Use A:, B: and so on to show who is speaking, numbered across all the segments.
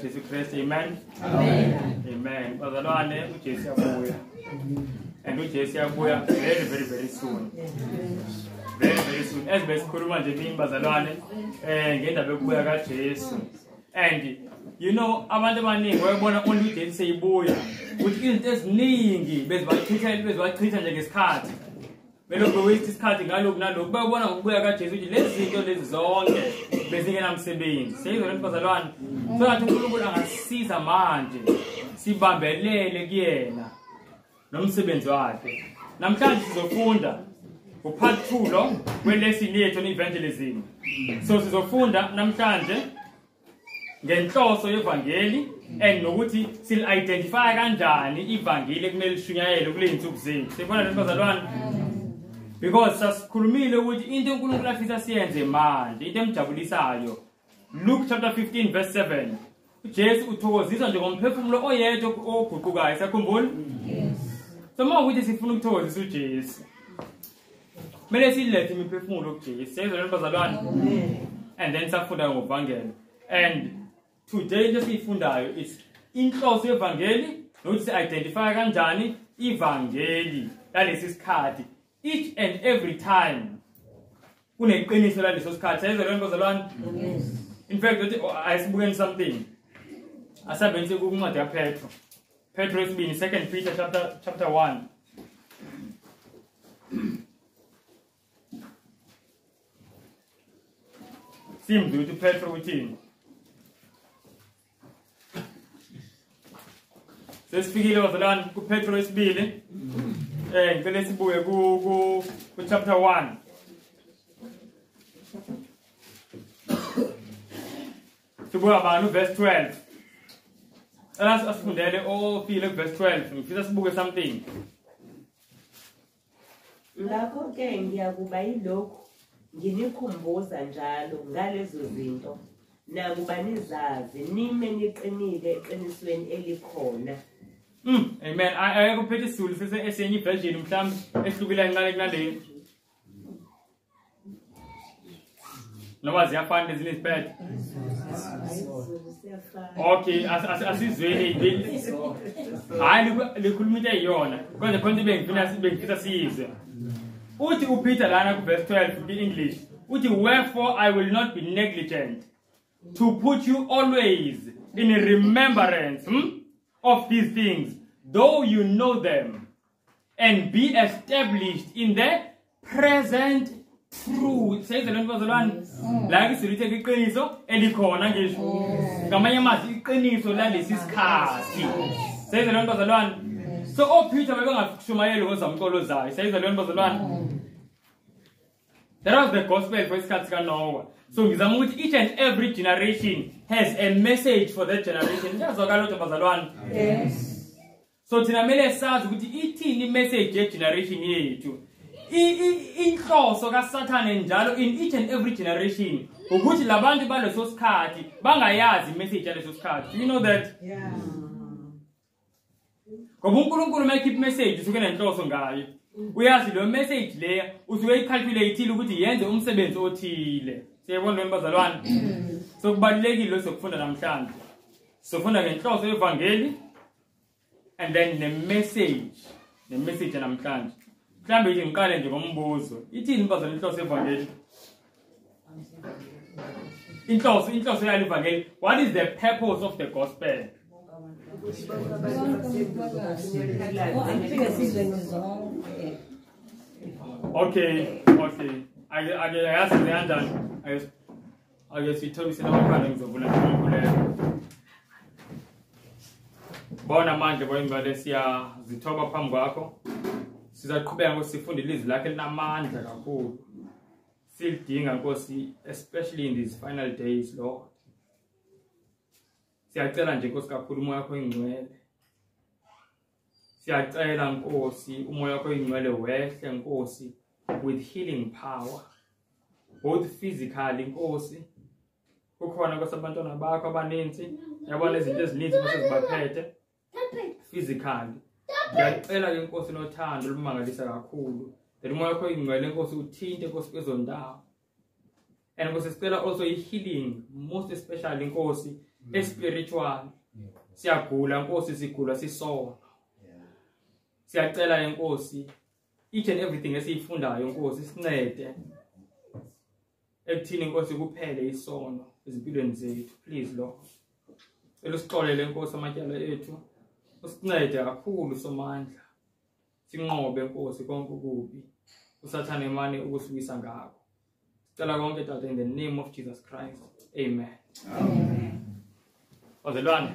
A: Jesus Christ, amen. Amen. Amen. Bazalwane uJesu yabuya. And uJesu yabuya very soon. Very soon. As besikhuluma nje kimi bazalwane ngendaba yokubuya kaJesu. And you know abantu abaningi bayabona only uJesu seyibuya. Uthi izinto eziningi bezibachitha nje ngesikhathi. Belokhu waste isikhathi ngalokho nalokho bayabona ngokubuya kaJesu ukuthi lezi zinto lezi zonke bezingenamsebenzi. Seyizona bazalwane. So athi uNkulunkulu angasisiza manje sibambelele kuyena nomsebenzi wakhe. Namhlanje sizofunda upart 2 lo kwelesson yethu evangelism. So sizofunda namhlanje ngenhloso yevangeli and nokuthi sil identify kanjani ivangeli ekumele lishunyayele kule insuku zethu. Sibona lento bazalwane. Because sasikhulumile ukuthi into uNkulunkulu afisa siyenze manje into emjabulisayo. Luke chapter 15 verse 7. uJesu uthokozisa nje ngomphefumulo oyedwa oguqukayo. Sakhumbula? Yes. So manje ukuthi sifuna ukuthokozisa uJesu. Kumele silethe imiphefumulo kuJesu. Siyezwa bazalwane. And then safunda ngevangeli. And today into sifundayo is inhloso yevangeli nokuthi si-identify kanjani ivangeli lalesi sikhathi. Each and every time kuneqiniso laleso sikhathi. Siyezwa bazalwane. Yes. In fact, ayisibukeni something. Asabenze kuncwadi yaPetro. Petro isibini 2 Peter chapter 1. Simdu ukuthi Petro uthini? Sesifikile bazalwane kuPetro isibili. Ngicela sibuye ku chapter 1. Sibuya abantu verse 12. Asifundele ofile verse 12. Ngifisa sibuke something.
B: Ngakho ke ngiyakuba yilokho nginikhumbuza njalo ngalezo zinto nakuba nizazi nime niqinile eqinisweni elikhona.
A: Amen. Ayekuphethe isizulu esenye version mhlawumbe ehlukile kancane kunale. Noma ziyafana lezi neziphethe. Okay, asizweni hayi likhuluma into eyiyona kodwa khona bengifisa sizwe. Uthi uPeter lana ku verse 12 in English. Uthi wherefore I will not be negligent to put you always in remembrance of these things, though you know them, and be established in the present truth. Says the Lord bazalwane. La isilithe iqiniso elikhona ngisho. Ngamanye amazwi iqiniso lalesi sikhathi. Says the Lord bazalwane. So Peter bebengashumayeli ngozamcolo zayo. Says the Lord bazalwane. That was the gospel for isikhathi kaNoah. So ngizama ukuthi each and every generation has a message for that generation. Ngiyazwakala lokho bazalwane. Yes. So thina mele sazi ukuthi ithini message ye generation yethu. inhloso kaSathane njalo in each and every generation ukuthi labantu baleso sikhathi bangayazi imessage yaleso sikhathi. You know that?
C: Yeah.
A: Ngoba uNkulunkulu make keep message usuke nenhloso ngayo. Uyazi lo message leya usuke icalculate ukuthi yenze umsebenzi othile. Siyabona wembazalwane. So kubalekile sokufunda namhlanje. Sofunda ngenhloso yevangeli and then the message namhlanje. Mhlambe nje ngiqale nje ngombuzo. Ithini imbazalwane inhloso yevangeli? Inhloso yale evangeli. What is the purpose of the gospel? Okay. I guess we told you ngizovula ngikuleyo. Bona manje boyingcwele siyazithoba phambi kwakho. Sizaqhubeka ngosifunde ilizwi lakhe linamandla kakhulu. Silidinga Nkosi, especially in these final days, Lord. Siyacela nje Nkosi kakhulu umoya wakho ingcwele. Siyacela Nkosi umoya wakho ingcwele wehle Nkosi with healing power. Both physically Nkosi. Kukhona kwasabantwana bakho abaninzi, yabona izinto ezininzi basezibaphethe. Physically. Ngiyacela ke Nkosi nothando lumangalisa kakhulu. Umoya wakho ingcwele Nkosi uthinte Nkosi kwezondawo. And Nkosi sicela also healing, most especially Nkosi spiritual. Siyagula Nkosi, sigula sisono. Siyacela Nkosi each and everything esiyifundayo Nkosi sincede ekuthini Nkosi kuphele isono ezimpilweni zethu. Please Lord. Elusixolele Nkosi amatyala ethu. Usincede kakhulu somandla. Sinqobe Nkosi konke ukubi. USathane manje ukusibisa ngakho. Sicela konke Tata in the name of Jesus Christ. Amen.
C: Amen.
A: Ozalwane.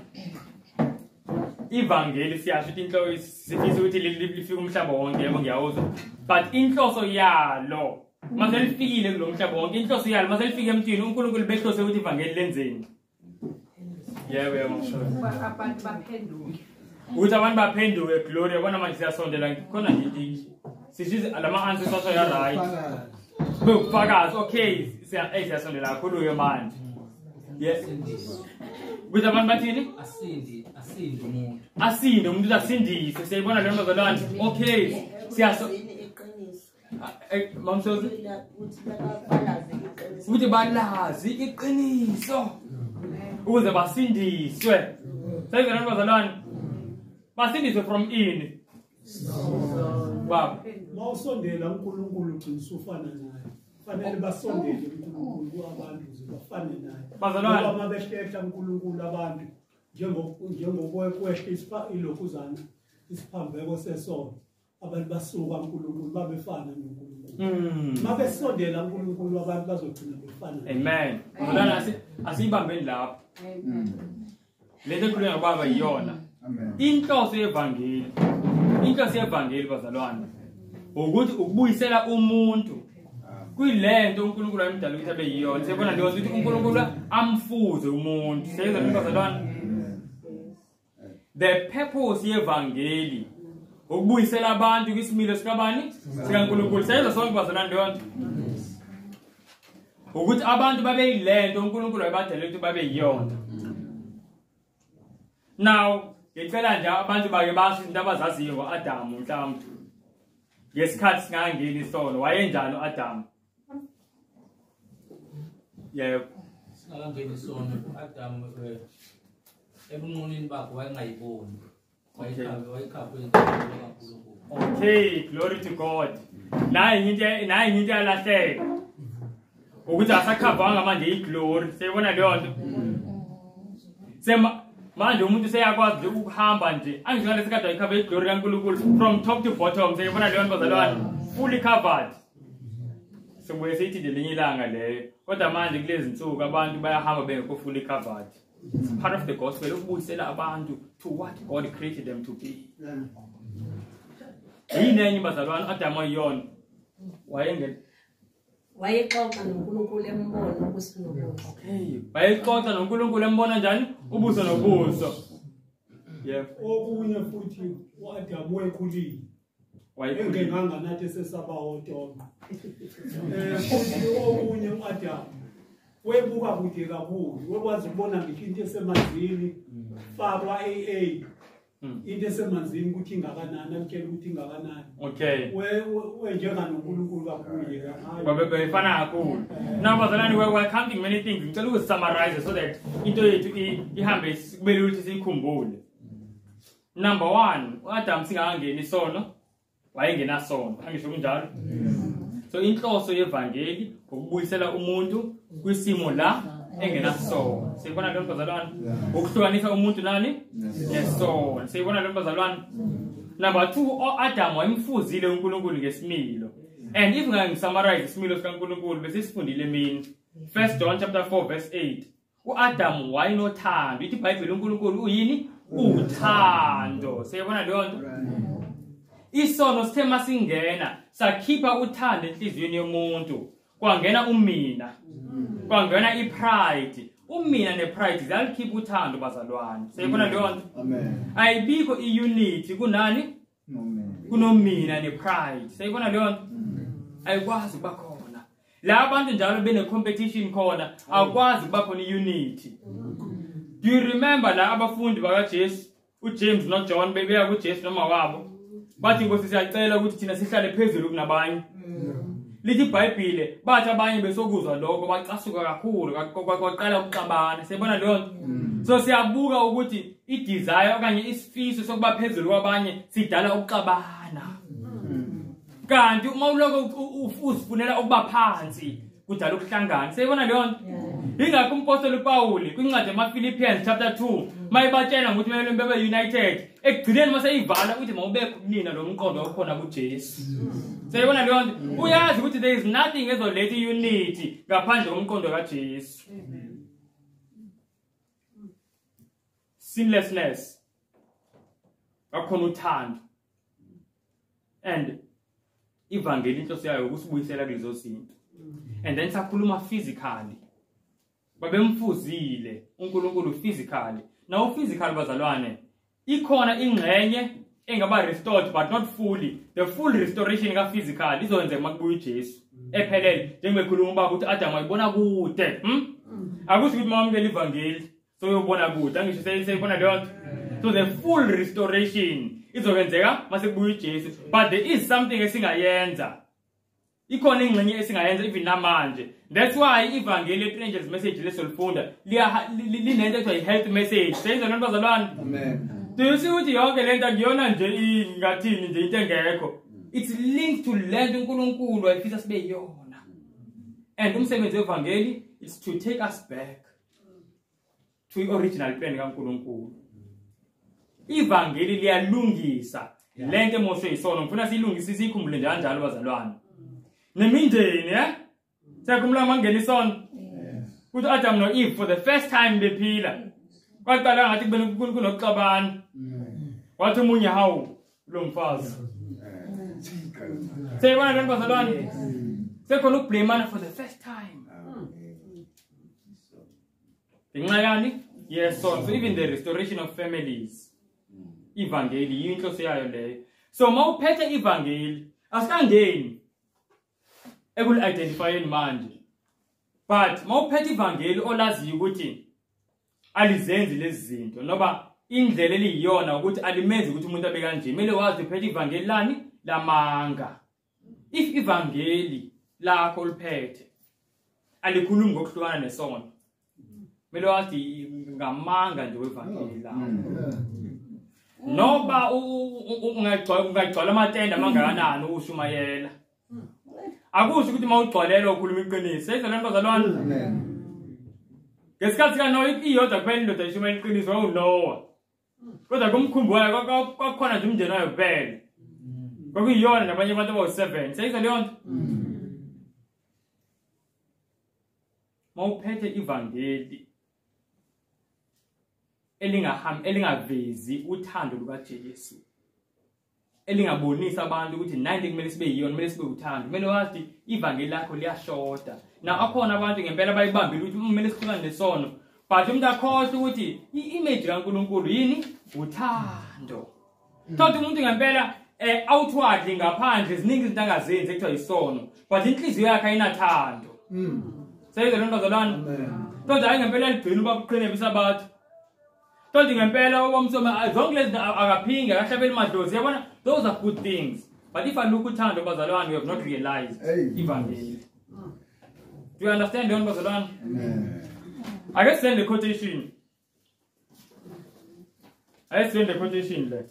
A: Ivangeli siyasho ukuthi inhloso sifisa ukuthi lifike umhlaba wonke yebo ngiyawuzwa. But inhloso yalo mase lifikile kulomhlaba wonke, inhloso yalo mase lifike emntwini uNkulunkulu behlose ukuthi ivangeli lenzeni. Yebo msholo.
C: Abantu baphenduke.
A: Ukuthi abantu baphenduke glory yabona manje siyasondela khona nje sisize lama answers aso ya right. Bufakazi okay siyasondela kakhulu ke manje. Yes. Ukuthi abantu bathini?
D: Asinde umuntu.
A: Asinde umuntu asindise. Siyayibona le mbazalwane. Okay. Mamsozi ukuthi balazi iqiniso ukuze basindiswe. Sayizona mbazalwane. Basindiswe from in. Baba.
E: Mawusondela uNkulunkulu ugcina ufana naye. Fanele basondele uNkulunkulu abantu zibafane naye.
A: Bazalwane.
E: Ngoba mabehlehla uNkulunkulu abantu njengokwehla ilokhuzana isiphambeko sesono. Abantu basuka uNkulunkulu babefana noNkulunkulu. Mabesondela uNkulunkulu abantu bazogcina befana.
A: Amen. Bazalwane asibambeni lapho.
C: Amen.
A: Lento ekhulunywa ngobaba iyona.
F: Amen.
A: Inhloso yevangeli bazalwane ukuthi ukubuyisela umuntu kuyilento uNkulunkulu ayimdala ukuthi abe yiyona. Siyabona nje ukuthi uNkulunkulu amfuze umuntu. Siyezwa bazalwane. The purpose yevangeli ukubuyisela abantu kwisimilo sikabani sikaNkulunkulu. Siyezwa sonke bazalwane ndonke. Ukuthi abantu babe yilento uNkulunkulu ayibadala ukuthi babe yiyona. Now ngicela nje abantu bake basho into abazaziyo ngoAdam mhlawumbe. Ngesikhathi singangeni isono wayenjani uAdam? Yebo.
D: Singangeni isono uAdam ebunqonini bakhe wayengayiboni. Wayekhaphe kaNkulunkulu.
A: Okay, glory to God. Nayi into yalahleka. Ukuthi asakhavanga manje iglory. Siyibona leyo nto. Manje umuntu seyakwazi ukuhamba nje angizona lesikade wayikhava iglory kaNkulunkulu from top to bottom. Seyibona leyo bazalwane fully covered. Sobuye sithi nje linye ilanga leyo kodwa manje kulezi insuku abantu bayahamba bengekho fully covered. It's part of the gospel ukubuyisela abantu to what God created them to be. Yini enye bazalwane Adam ayiyona
C: Wayexoxa noNkulunkulu embona ubuso nobuso.
A: Okay, bayexoxa noNkulunkulu embona njani ubuso nobuso. Yep.
E: Okunye futhi uAdam wekhulile. engenganga nathi sesaba hotonga futhi okunye uAdam webuka kude kakhulu wekwazi ukubona ngisho into esemanzini fakwa AA into esemanzini ukuthi ingakanani akutshela ukuthi ingakanani
A: okay
E: we njenganoNkulunkulu kakhulu yena
A: babe befana kakhulu now bazalwane we're counting many things ngicela ukusummarize so that into yethu ihambe kubele ukuthi sikhumbule. Number 1 uAdam singangeni isono wayengena sono angisho kunjalo. So inhloso yevangeli ukubuyisela umuntu kwisimo la engena sono. Sibona lo bazalwane ukuhlukanisa umuntu nani nesono. Sibona lo bazalwane. Number 2 uAdam wayemfuzile uNkulunkulu ngesimilo. And if ngisummarize isimilo sikaNkulunkulu bese sifundile mina 1 John chapter 4 verse 8 uAdam wayenothando. Ithi iBhayibheli uNkulunkulu uyini? Uthando. Siyabona leyo nto? Isono sithema singena sakhipha uthando enhliziyweni yomuntu. Kwangena umina. Kwangena ipride. Umina nepride zalikhipha uthando bazalwane. Siyabona leyo nto?
F: Amen.
A: Ayibikho iunity kunani? Kunomina nepride. Siyabona leyo nto? Ayikwazi ukuba khona. La abantu njalo bene competition khona akwazi ukuba khona iunity. Do you remember la abafundi bakaJesu uJames noJohn bebeya kuJesu noma wabo bathi Nkosi siyacela ukuthi thina sihlale phezulu kunabanye. Lithi iBhayibheli bathi abanye besokuzwa lokho bacasuka kakhulu kwaqala ukuxabana. Siyabona leyo nto? So siyabuka ukuthi idesire okanye isifiso sokuba phezulu kwabanye sidala ukuxabana. Kanti uma uloko usifunela ukuba phansi kudala ukuhlangana. Siyabona leyo nto? Ingakho umpostoli uPaul kwincwadi yaMaFilipians chapter 2 mayibatshela ukuthi kumele bebe united ekugcineni mase ivala ukuthi mawubekho kunina lo mqondo okhona kuJesu. Siyabona leyo nto? Uyazi ukuthi there is nothing ezoletha unity ngaphandle komqondo kaJesu. Sinlessness akhona uthando and ivangeli inhloso yayo ukusibuyisela kulezo zinto. And then sakhuluma physically. Babemfuzile uNkulunkulu physically. Now physically bazalwane ikhona ingxenye engaba restored but not fully. The full restoration ka physical izonze makubuya uJesu ephelele njengekhuluma baba ukuthi Adam ayibona kude. Akuthi ukuthi mawamukela ivangeli so uyobona kude angisho seyibona leyo. So the full restoration izokwenzeka mase kubuya uJesu, but there is something esingayenza. Ikhona ingxenye esingayenza even namanje. That's why ivangeli leAngels message lesolifunda linento ekuthiwa health message. Seyizona bazalwane.
F: Amen.
A: Do you see ukuthi yonke lento akuyona nje ngathini nje into engekho. It's linked to lento uNkulunkulu ayifisa sibe yona. And umsebenzi wevangeli is to take us back to the original plan kaNkulunkulu. Ivangeli liyalungisa lento emoshwe isono. Ngifuna silungise sikhumbule nje kanjalo bazalwane. Nemindeni sekumla mangena isono. Ukuthi Adam no Eve for the first time bephila. Kwaqala ngathi kube kunokuxabana. Wathi umunye hawu lo mfazi. Seyibona lento bazalwane. Sekhona ukublamana for the first time. Ingxayani? Yes, so even the restoration of families. Ivangeli yinhloso yayo leyo. So mawuphethe ivangeli asikangeni ekul-identifyeni manje. But mawuphethe ivangeli olaziyo ukuthi alizenzi lezi zinto noba indlela eliyiyona ukuthi alimenzi ukuthi umuntu abe kanje. Kumele wazi uphethe ivangeli lani lamanga. If ivangeli lakho uliphethe alikhulumi ngokuhlukana nesono, kumele wazi ngamanga nje wevangeli lakho. Noba ungagcwala amatenda amangakanani ushumayela. Akusho ukuthi mawugcwalelwa ukhuluma iqiniso. Seyizona lento bazalwane.
F: Amen.
A: Ngesikhathi kaNoah iyodwa kuphela indoda eshumayela iqiniso wawuNoah. Kodwa kumkhumbuka kwakhona nje umndeni wayo kuphela. Kwakuyiyona nabanye abantu abawu7. Seyizona leyo nto. Mawuphethe ivangeli elingavezi uthando lukaJesu. Elingabonisa abantu ukuthi nanti kumele sibe yiyona, kumele sibe uthando. Kumele wazi ivangeli lakho liyashoda. Na akhona abantu ngempela bayibambile ukuthi kumele sihlukane nesono. But umuntu akhohle ukuthi i-image kaNkulunkulu yini? Uthando. Thothi umuntu ngempela outwardly ngaphandle ziningi izinto angazenzi ekuthiwa isono but inhliziyo yakhe ayinathando seyizwe lento bazalwane tonke hayi ngempela ligcina uba kuqine bisabathu tonke ngempela obomsoma zonke lezi akaphinge akahlabeli madlozi yabona those are good things but if I look uthando bazalwane we have not realized evangeli. Do you understand yon bazalwane? I guess send the quotation. I send the quotation le.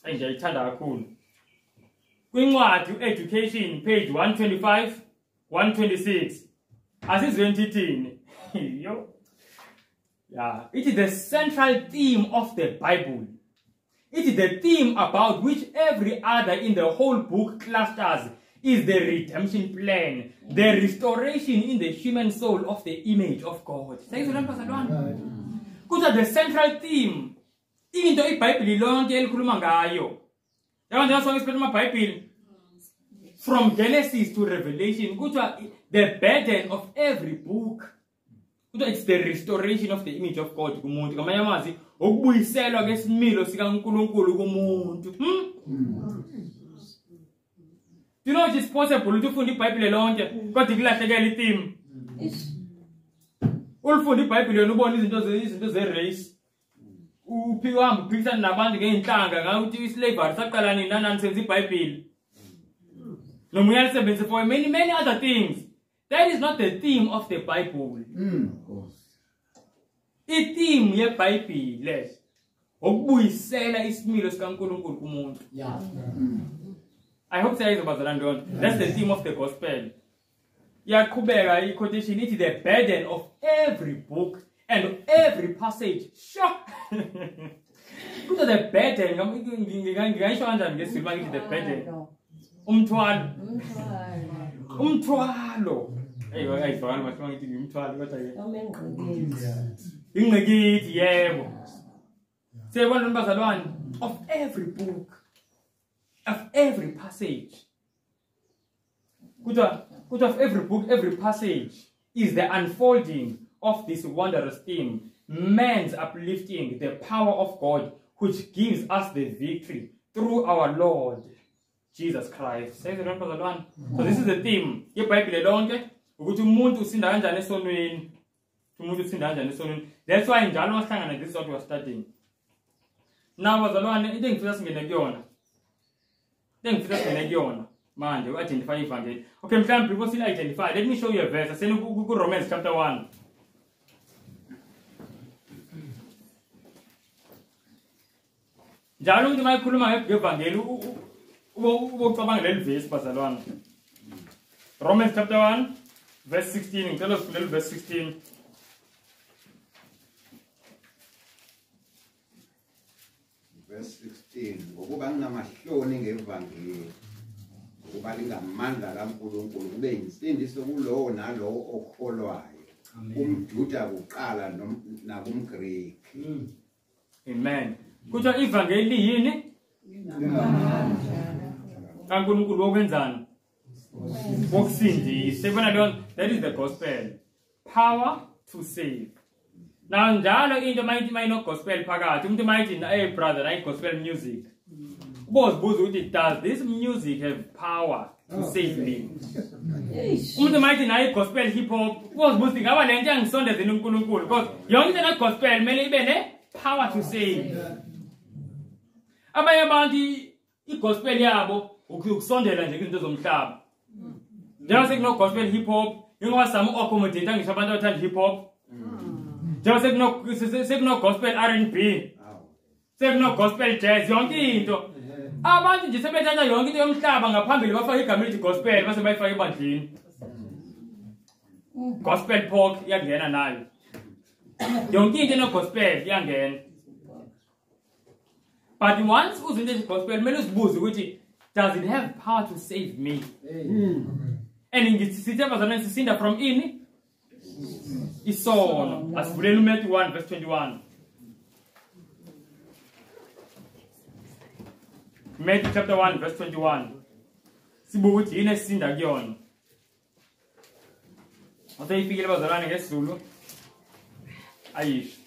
A: Ngiyayithanda kakhulu. Kwincwadi Education page 125 126. Asizweni ithini? Yo. Yeah, it is the central theme of the Bible. It is the theme about which every other in the whole book clusters is the redemption plan, the restoration in the human soul of the image of God. Kuthi the central theme. Into iBhayibheli lonke elikhuluma ngayo. Yabona njengoba sonke siphethe amaBhayibheli from Genesis to Revelation, kuthi the burden of every book. Kuthi it's the restoration of the image of God kumuntu. Ngamanye amazwi ukubuyiselwa kwesimilo sikaNkulunkulu kumuntu. You know it's possible ukuthi ufunde iBhayibheli lonke kodwa kulahlekela itheme. Ulifunde iBhayibheli yona ubone izinto ze-race. Uphikwa uphikisana nabantu ngeenhlanga ngakuthi islavery saqala nini nanani senza iBhayibheli. Noma uyalisebenzisa for many other things. That is not the theme of the Bible. I-theme yeBhayibheli ukubuyisela isimilo sikaNkulunkulu kumuntu. I hope sayizwa bazalwane. That's the theme of the gospel. Yaqhubeka i-quotation ithi the burden of every book and every passage. Sure. Kuthi the burden ngingayisho kanjani ngesizulu mangithi the burden. Umthwalo. Ayizwakali manje ngithi ngimthwalo kodwa ke. Ingqikithi yebo. Siyabona bazalwane of every book. Of every passage. Good of every book, every passage is the unfolding of this wondrous theme, man's uplifting the power of God, which gives us the victory through our Lord Jesus Christ. So this is the theme. yeBhayibheli lonke ukuthi umuntu usinda kanjani esonweni. Umuntu usinda kanjani esonweni. That's why njalo masihlangana this is what we are studying. Now bazalwane into engifisa singene kuyona. Manje identify evangeli. Okay, mhlawumbe before we identify, let me show you a verse. Asene ku Romans chapter 1. Njalo umuntu mayikhuluma ngevangeli ubocabanga leli verse bazalwane. Romans chapter 1 verse 16. Ngicela sifundele verse 16.
F: Verse 16. Ngokuba ngingamahloni ngevangeli. Ukuba lingamandla kaNkulunkulu kube insindiso kulowo nalowo okholwayo. UmJuda kuqala nakumGreki.
A: Amen. Kuthiwa ivangeli yini? kaNkulunkulu wokwenzani? Wokusindisa. Sebona leyo, that is the gospel. Power to save. Now njalo into mayino gospel phakathi. Umuntu mayithi hey brother, I gospel music. Ubuzibuza ukuthi does this music have power to save me? Umuntu mayithi nayi gospel hip hop. Ubuzibuza ngaba lento yangisondezela uNkulunkulu because yonke into gospel mele ibe ne power to save. Abanye abantu igospel yabo ukusondela nje into zomhlaba. Njengoba sekuno gospel hip hop, ingoba some accommodate ngisho abantu abathanda hip hop. Njengoba sekuno gospel R&B. Sekuno gospel jazz yonke into. Abantu nje sebethatha yonke into yomhlaba ngaphambili bafaka igama elithi gospel base bayifaka ebandleni. Gospel pork iyangena nayo. Yonke into no gospel iyangena. But once uzinde gospel mele uzibuze ukuthi does it have power to save me? And ngithi abazalwane sisinda from ini isono. Asivulele uMatthew 1 verse 21. Matthew chapter 1 verse 21. Sibuka ukuthi yini esisinda kuyona. Asayifikile bazalwane ngesizulu. Ayisho.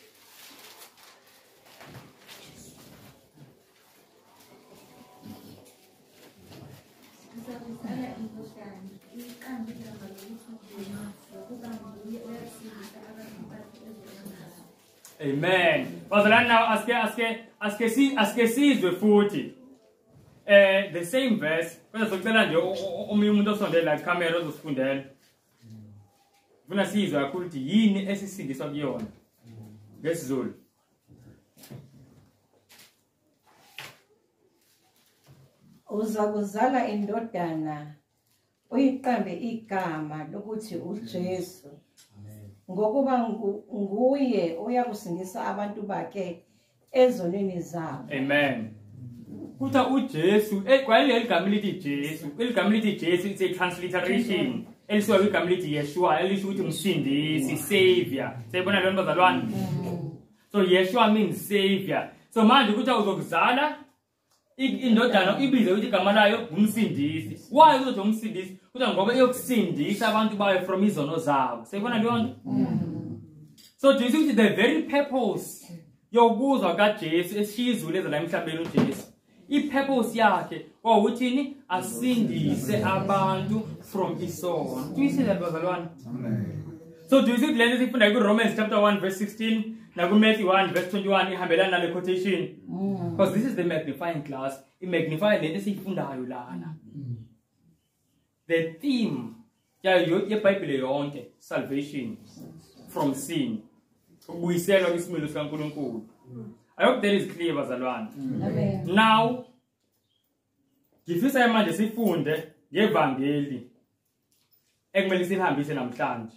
A: Amen. Bazalwane, now aske sizwe futhi the same verse kodwa socela nje omunye umuntu osondela la camera ozosifundela. Ufuna sizwe kakhulu ukuthi yini esisindiswa kuyona ngesizulu.
C: Uzakuzala indodana uyiqambe igama lokuthi uJesu ngokuba nguye oyakusindisa abantu bakhe ezonweni zabo.
A: Amen. Kutha uJesu kwaleli gama lithi Jesu. Igama lithi Jesu it's a transliteration. Elisuka kwigama lithi Yeshua elisho ukuthi umsindisi, savior. Sayibona lo bazalwane? So Yeshua means savior. So manje kutha uzokuzala indodana ibize ukuthi igama layo umsindisi. Why ukuthi umsindisi? Kutha ngoba iyokusindisa abantu bayo from izono zabo. Sayibona leyo nto? So do you see the very purpose yokuzwa kaJesu esizule la emhlabeni uJesu? I-purpose yakhe ukuthi asindise abantu from isono. Do you see that bazalwane? So do you see lento sifunda ku Romans chapter 1 verse 16 na ku Matthew 1 verse 21 ihambelana nale quotation? Because this is the magnifying class. I-magnify lento siyifundayo lana. The theme yeBhayibheli yonke, salvation from sin. Ukuyiselwa kwisimilo sikaNkulunkulu. I hope that is clear bazalwane.
C: Amen.
A: Now ngifisa manje sifunde ngevangeli ekumele sihambise namhlanje.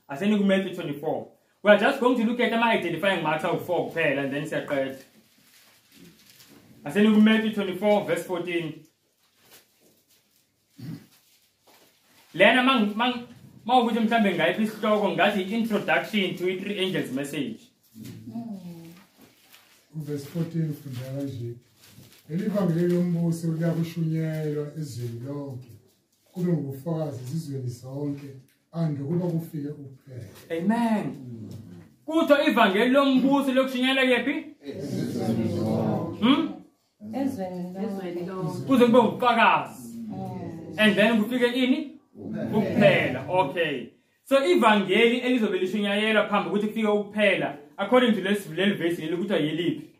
A: Aseni ku Matthew 24. We are just going to look at ama-identifying marks awu-4 kuphela and then siyaqeda. Aseni ku Matthew 24 verse 14. Lena mawukuthi mhlambe ngayiphi isihloko ngathi introduction to i-three angels message.
G: Verse 14 funda kanje. Elivangeli lombuso liyakushunyelwa ezweni lonke. Kube ngubufakazi izizweni zonke ande kuba kufike ukuphela.
A: Amen. Kutho ivangeli lombuso lokushunyelwa kephi?
C: Ezweni lonke.
A: Kuze kube ubufakazi. And then kufike ini? Ukuphela. Okay. So ivangeli elizobe lishunyayelwa phambi ukuthi kufike ukuphela. According to leli verse ukuthi yiliphi?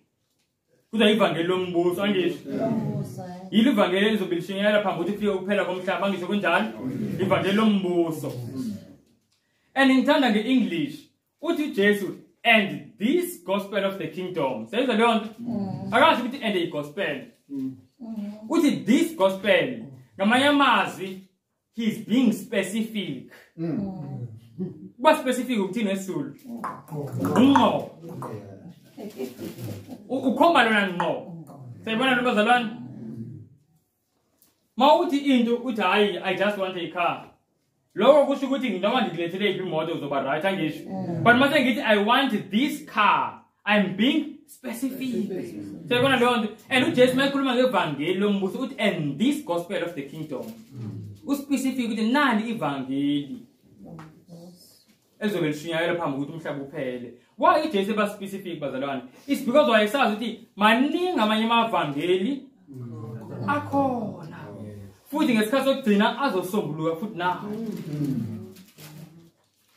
A: Kuza ivangeli lombuso angisho. Yile ivangeli elizobe lishunyayelwa phambi ukuthi kufike ukuphela komhlaba angisho kunjalo? Ivangeli lombuso. And ngithanda ngeEnglish uthi Jesu and this gospel of the kingdom. Sayizwa leyo nto? Akasho ukuthi and a gospel. Uthi this gospel ngamanye amazwi he is being specific. Kuba specific ukuthini ngesizulu? Ngqo. Ukhomba lona ngqo. Sayibona lo bazalwane? Mawuthi into uthi hayi I just want a car. Lokho kusho ukuthi noma ngilethele imoto uzoba right angisho. But mase ngithi I want this car. I'm being specific. Sayibona leyo nto? And uJesu mayekhuluma ngevangeli lombuso uthi and this gospel of the kingdom. Uspecific ukuthi nani ivangeli ezobe lishunyayelwa phambi ukuthi umhlaba uphele. Why uJesu eba specific bazalwane? It's because wayesazi ukuthi maningi amanye amavangeli akhona. Futhi ngesikhathi sokugcina azosombuluka futhi nawo.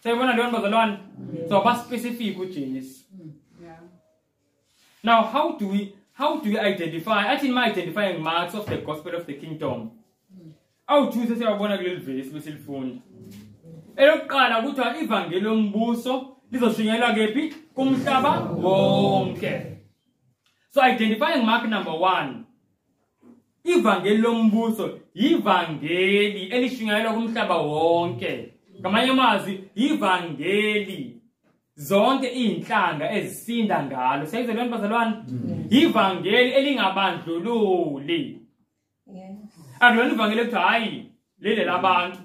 A: Sayibona leyo bazalwane? So aba specific uJesu. Now how do we identify? I think my identifying marks of the gospel of the kingdom. Awuthuze siyabona kuleli verse besilifunda. Elokuqala kuthiwa ivangeli lombuso lizoshunyelwa kephi? Kumhlaba wonke. So identifying mark number 1. Ivangeli lombuso yivangeli elishunyelwa kumhlaba wonke. Ngamanye amazwi ivangeli zonke izinhlanga ezisinda ngalo. Sayizwe lento bazalwane? Ivangeli elingabandlululi. Akulona ivangeli ethi hayi lele labantu.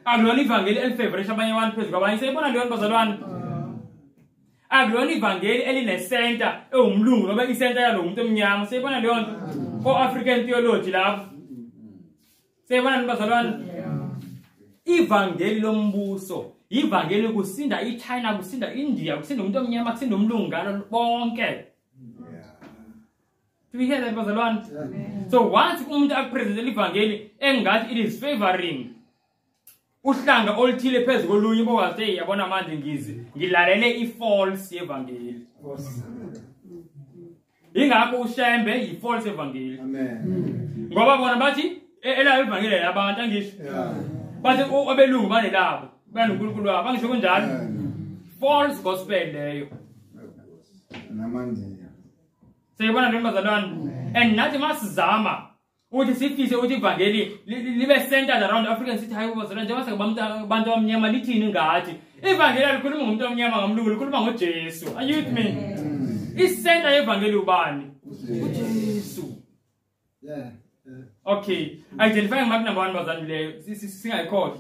A: Akulona ivangeli elifavorisha abanye abantu phezulu kwabanye. Sayibona leyo bazalwane? Akulona ivangeli eline center ewumlungu ngoba i-center yalo umuntu omnyama. Sayibona leyo nto? African theology lapho. Sayibona bazalwane? Ivangeli lombuso, ivangeli kusinda iChina, kusinda India, kusinda umuntu omnyama, kusinda umlungu ngalo bonke. Do we hear that bazalwane? So once umuntu akupresentele ivangeli engathi it is favoring uhlanga oluthile phezu kolunye bokwazi hey yabona manje ngilalele i-false evangeli. Ingakho ushembe yi-false evangeli.
F: Amen.
A: Ngoba bona bathi ela evangeli yabantu angisho. Bathi abelungu banelabo banoNkulunkulu wabo angisho kunjalo. False gospel leyo.
F: Namanje.
A: Siyabona ntombazalwane and nathi masizama uthi sifise ukuthi ivangeli libe centered around African city high bazalwane njengoba sekubantu abamnyama lithini ngathi ivangeli alikhuluma ngomuntu omnyama ngamlungu likhuluma ngoJesu. Are you with me? Isenta yevangeli ubani? uJesu.
F: Yeah.
A: Okay, identifying mark number 1 bazalwane leyo singayikhohlwa.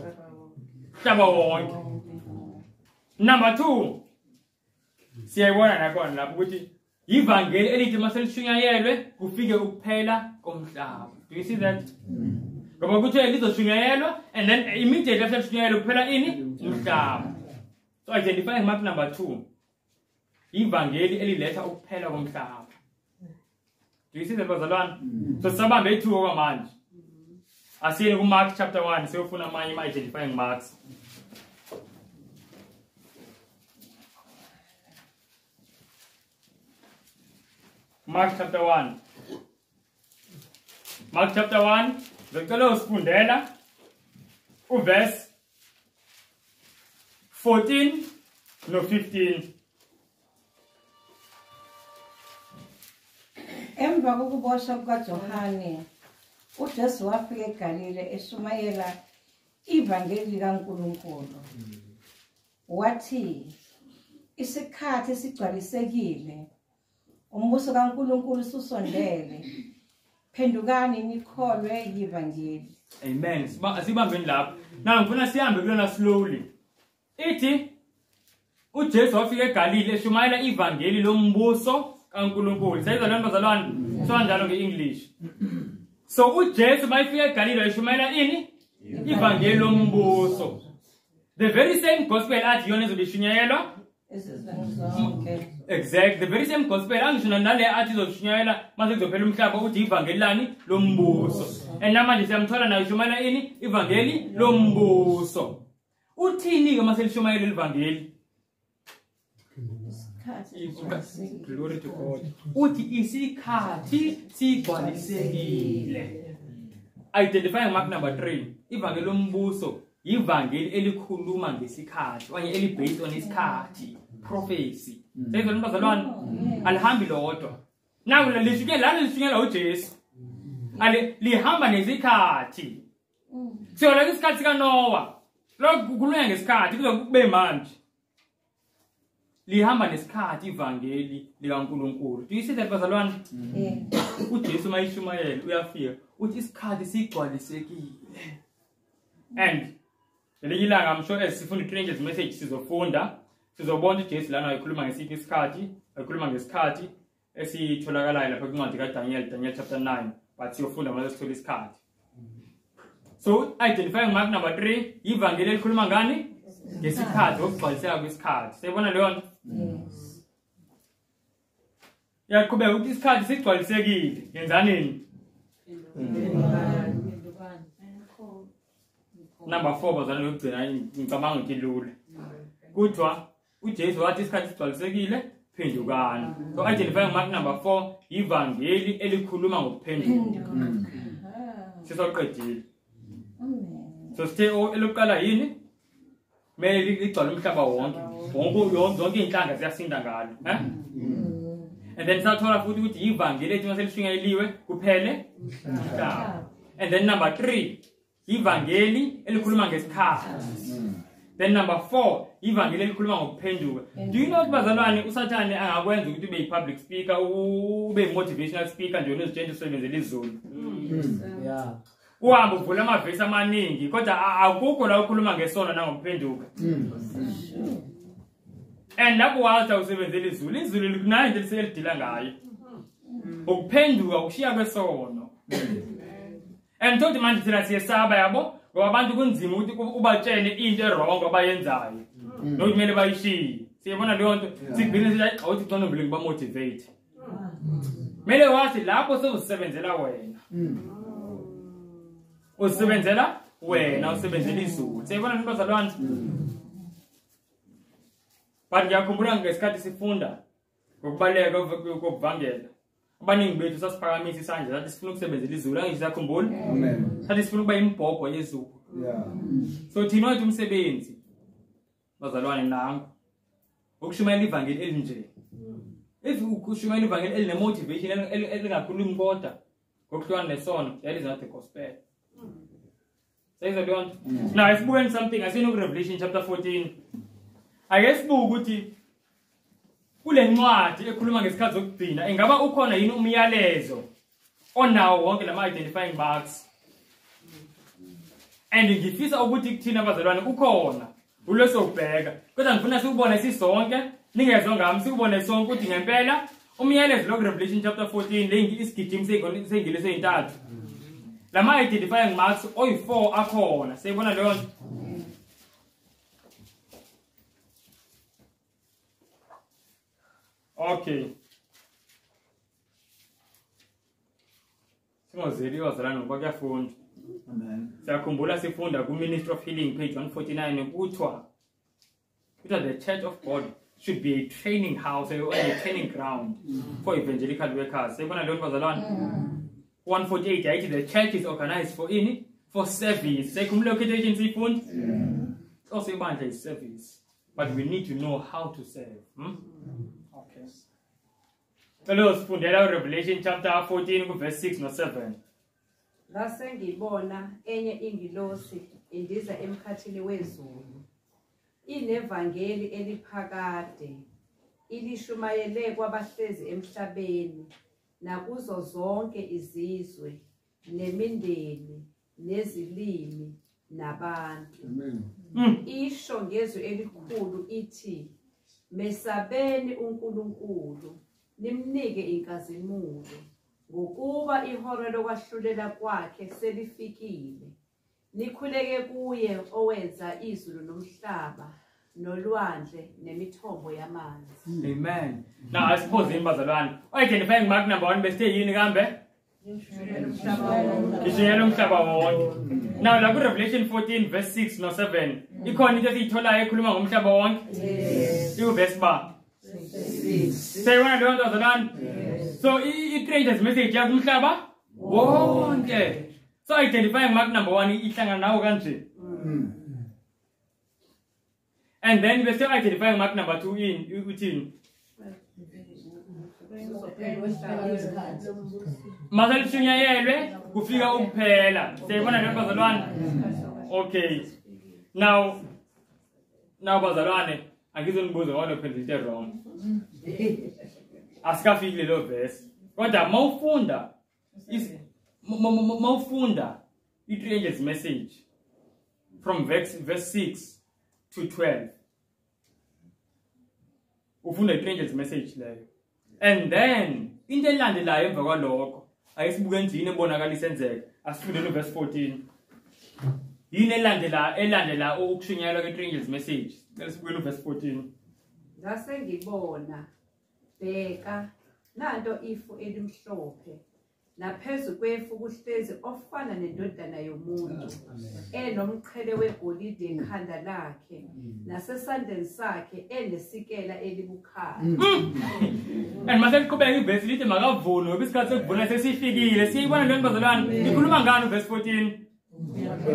A: Hlaba wonke. Number 2 siyayibona nakhona lapho ukuthi ivangeli elithi maselishunyayelwe kufike ukuphela komhlaba. Do you see that? Ngoba ukuthi lizoshunyayelwa and then immediately after lishunyayelwe kuphela ini umhlaba. So identifying mark number 2 ivangeli eliletha ukuphela komhlaba. Do you see that bazalwane? So sabambe i2 okwamanje. Asiye ku Mark chapter 1 siyofuna amanye ama identifying marks. Mark chapter 1. Mark chapter 1. Ngicela usifundela uverse 14 no 15.
C: Emva kokuboshwa kukaJohane, uJesu wafika eGalile eshumayela ivangeli likaNkulunkulu. Wathi, isikhathi sigcwalisekile, umbuso kaNkulunkulu susondele. Phendukani nikholwe yivangeli.
A: Amen. Asibambeni lapho. Na ngifuna sihambe kulona slowly. Ithi uJesu wafika eGalile eshumayela ivangeli lombuso kaNkulunkulu. Sayizwa lento bazalwane? So kanjalo ngeEnglish. So uJesu mayifika eGalile eshumayela ini? Ivangeli lombuso. The very same gospel athi yona izobishunyayelwa. Exact. The very same gospel angishona nale athi izoshunyayela mase kuzophela umhlaba ukuthi ivangeli lani lombuso. And namanje siyamthola nayo ishumayela ini? Ivangeli lombuso. Uthini ke mase lishumayela ivangeli? Glory to God. Uthi isikhathi sigcwalisekile. Identifying mark number 3. Ivangeli lombuso ivangeli elikhuluma ngesikhathi okanye eli based on isikhathi, prophecy. Sezona bazalwane alihambi lodwa. Naku lishuke lana lishunyela uJesu. Ale lihamba nesikhathi. Siyola isikhathi sika Noah. Lokho kukhulunywa ngesikhathi kuzokube manje. Lihamba nesikhathi ivangeli likaNkulunkulu. Do you see that bazalwane? uJesu mayishumayela uyafika uthi isikhathi sigcwalisekile. And lelilanga I'm sure sifunda i-Stranger's message sizobona uJesu lana ekhuluma ngesiphi isikhathi, ekhuluma ngesikhathi esitholakalayo lapha kwincwadi kaDaniel chapter 9, but siyofunda mase sithola isikhathi. So identifying mark number 3 ivangeli elikhuluma ngani? Ngesikhathi okugcwaliseka kwesikhathi. Siyabona leyo nto? Yaqhubeka ukuthi isikhathi sigcwalisekile. Yenzanini? Number 4 bazalwane yokugcina ngicabanga ukuthi lula. Kuthiwa uJesu wathi isikhathi sigcwalisekile, phendukani. So identifying mark number 4 ivangeli elikhuluma ngokuphenduka. Sisoqedile. So sithe elokuqala yini? Mele ligcwala umhlaba wonke. Zonke inhlanga ziyasinda ngalo, And then sathola futhi ukuthi ivangeli ethi maselishunyayeliwe kuphele umhlaba. And then number 3 ivangeli elikhuluma ngesikhathi. Then number 4 ivangeli elikhuluma ngokuphenduka. Do you know bazalwane uSathane angakwenza ukuthi ube yi-public speaker, ube motivational speaker nje onezitshela usebenzele izulu?
D: Yeah.
A: Uhamba uvula amavesi amaningi kodwa akukho la ukhuluma ngesona nangokuphenduka. And lapho wathi usebenzele izulu likunayo into eliselidila ngayo. Ukuphenduka ukushiya kwesono. And told manje thina siyesaba yabo ngoba abantu kunzima ukuthi ubatshele into errong abayenzayo. Nokuthi kumele bayishiye. Siyabona leyo nto sigcine sithi awuthi ngcono vele ngiba motivate. Mele wathi lapho sewusebenzela wena. Usebenzela wena usebenzela izulu. Siyabona nini bazalwane? But ngiyakhumbula ngesikhathi sifunda ngokubaleka kokuvangela. Abaningi bethu sasiphakamisa isandla sathi sifuna ukusebenzela izulu, angizakhumbula.
F: Amen.
A: Sathi sifuna ukuba imbhobho yezulu.
F: Yeah.
A: So thina wathi umsebenzi bazalwane nangu ukushumayela ivangeli elinje. If ukushumayela ivangeli elinemotivation elingakhulumi kodwa ngokuhlukana nesono, that is not the gospel. Says the Lord. Now if we something as in Revelation chapter 14, I guess ukuthi kule ncwadi ekhuluma ngesikhathi sokugcina ingaba ukhona yini umyalezo onawo wonke lama identifying marks. And ngifisa ukuthi kuthina abazalwane ukhona ulosokubheka kodwa ngifuna sikubone sisonke ningezwe ngami sikubone sonke ukuthi ngempela umyalezo lo Revelation chapter 14 lengi isigidimi sengile seyintathu lama identifying marks oyi4 akhona siyibona leyo nto. Okay, singozeli abazalwane ngoba kuyafunda.
F: Amen.
A: Siyakhumbula sifunda ku Ministry of Healing page 149 kuthiwa the Church of God should be a training house or a training ground for evangelical workers. Siyibona leyo bazalwane. 148 yayithi the church is organized for service. Siyakhumbula location sifunda. Also ibandla is service, but we need to know how to serve. Okay. Hello, sifundela Revelation chapter 14 verse 6 no 7.
C: Ngase ngibona enye ingilosi indiza emkhathini wezulu. Inevangeli eliphakade. Ilishumayele kwabahlezi emhlabeni nakuzo zonke izizwe nemindeni nezilimi nabantu.
F: Amen.
C: Isho ngezwi elikhulu ithi mesabeni uNkulunkulu nimnike inkazimulo ngokuba ihora lokwahlulela kwakhe selifikile. Nikhuleke kuye owenza izulu nomhlaba nolwandle nemithombo yamanzi.
A: Amen. Now I suppose in bazalwane identifying mark number 1 bese yini kambe? Ishiyela umhlaba wonke. Now la ku Revelation 14 verse 6 no 7 ikhona into esiyitholayo ekhuluma ngomhlaba wonke. Yes. Iku verse ba. Say one of the other. So it creates message ya kumhlaba wonke. So identifying mark number 1 ihlangana nawo kanje. And then we still identifying mark number 2 in uthini. Mazali shunyayelwe kufika ukuphela. Siyibona le bazalwane. Okay. Now bazalwane angizonibuza wona uphendulite wrong. Asikafikile lo verse. Kodwa mawufunda i-3 angels message from verse 6 to 12. Ufunda i-3 angels message leyo. And then into elandelayo emva kwalokho ayisibuke endini ebonakala isenzeka. Asifunde no verse 14. Yini elandela ukushunyayelwa ke-3 angels message. Asibuke no verse 14.
C: Ngase ngibona bheka nanto ifu elimhlophe naphezu kwefu kuhlezi ofana nendodana yomuntu enomqhele wegolide ekhanda lakhe nasesandleni sakhe enesikela elibukhali.
A: And mase kuqhubeka iverse lithi makavune ibisikhathi sekuvuna sesifikile. Siyibona le bazalwane ikhuluma ngani verse 14?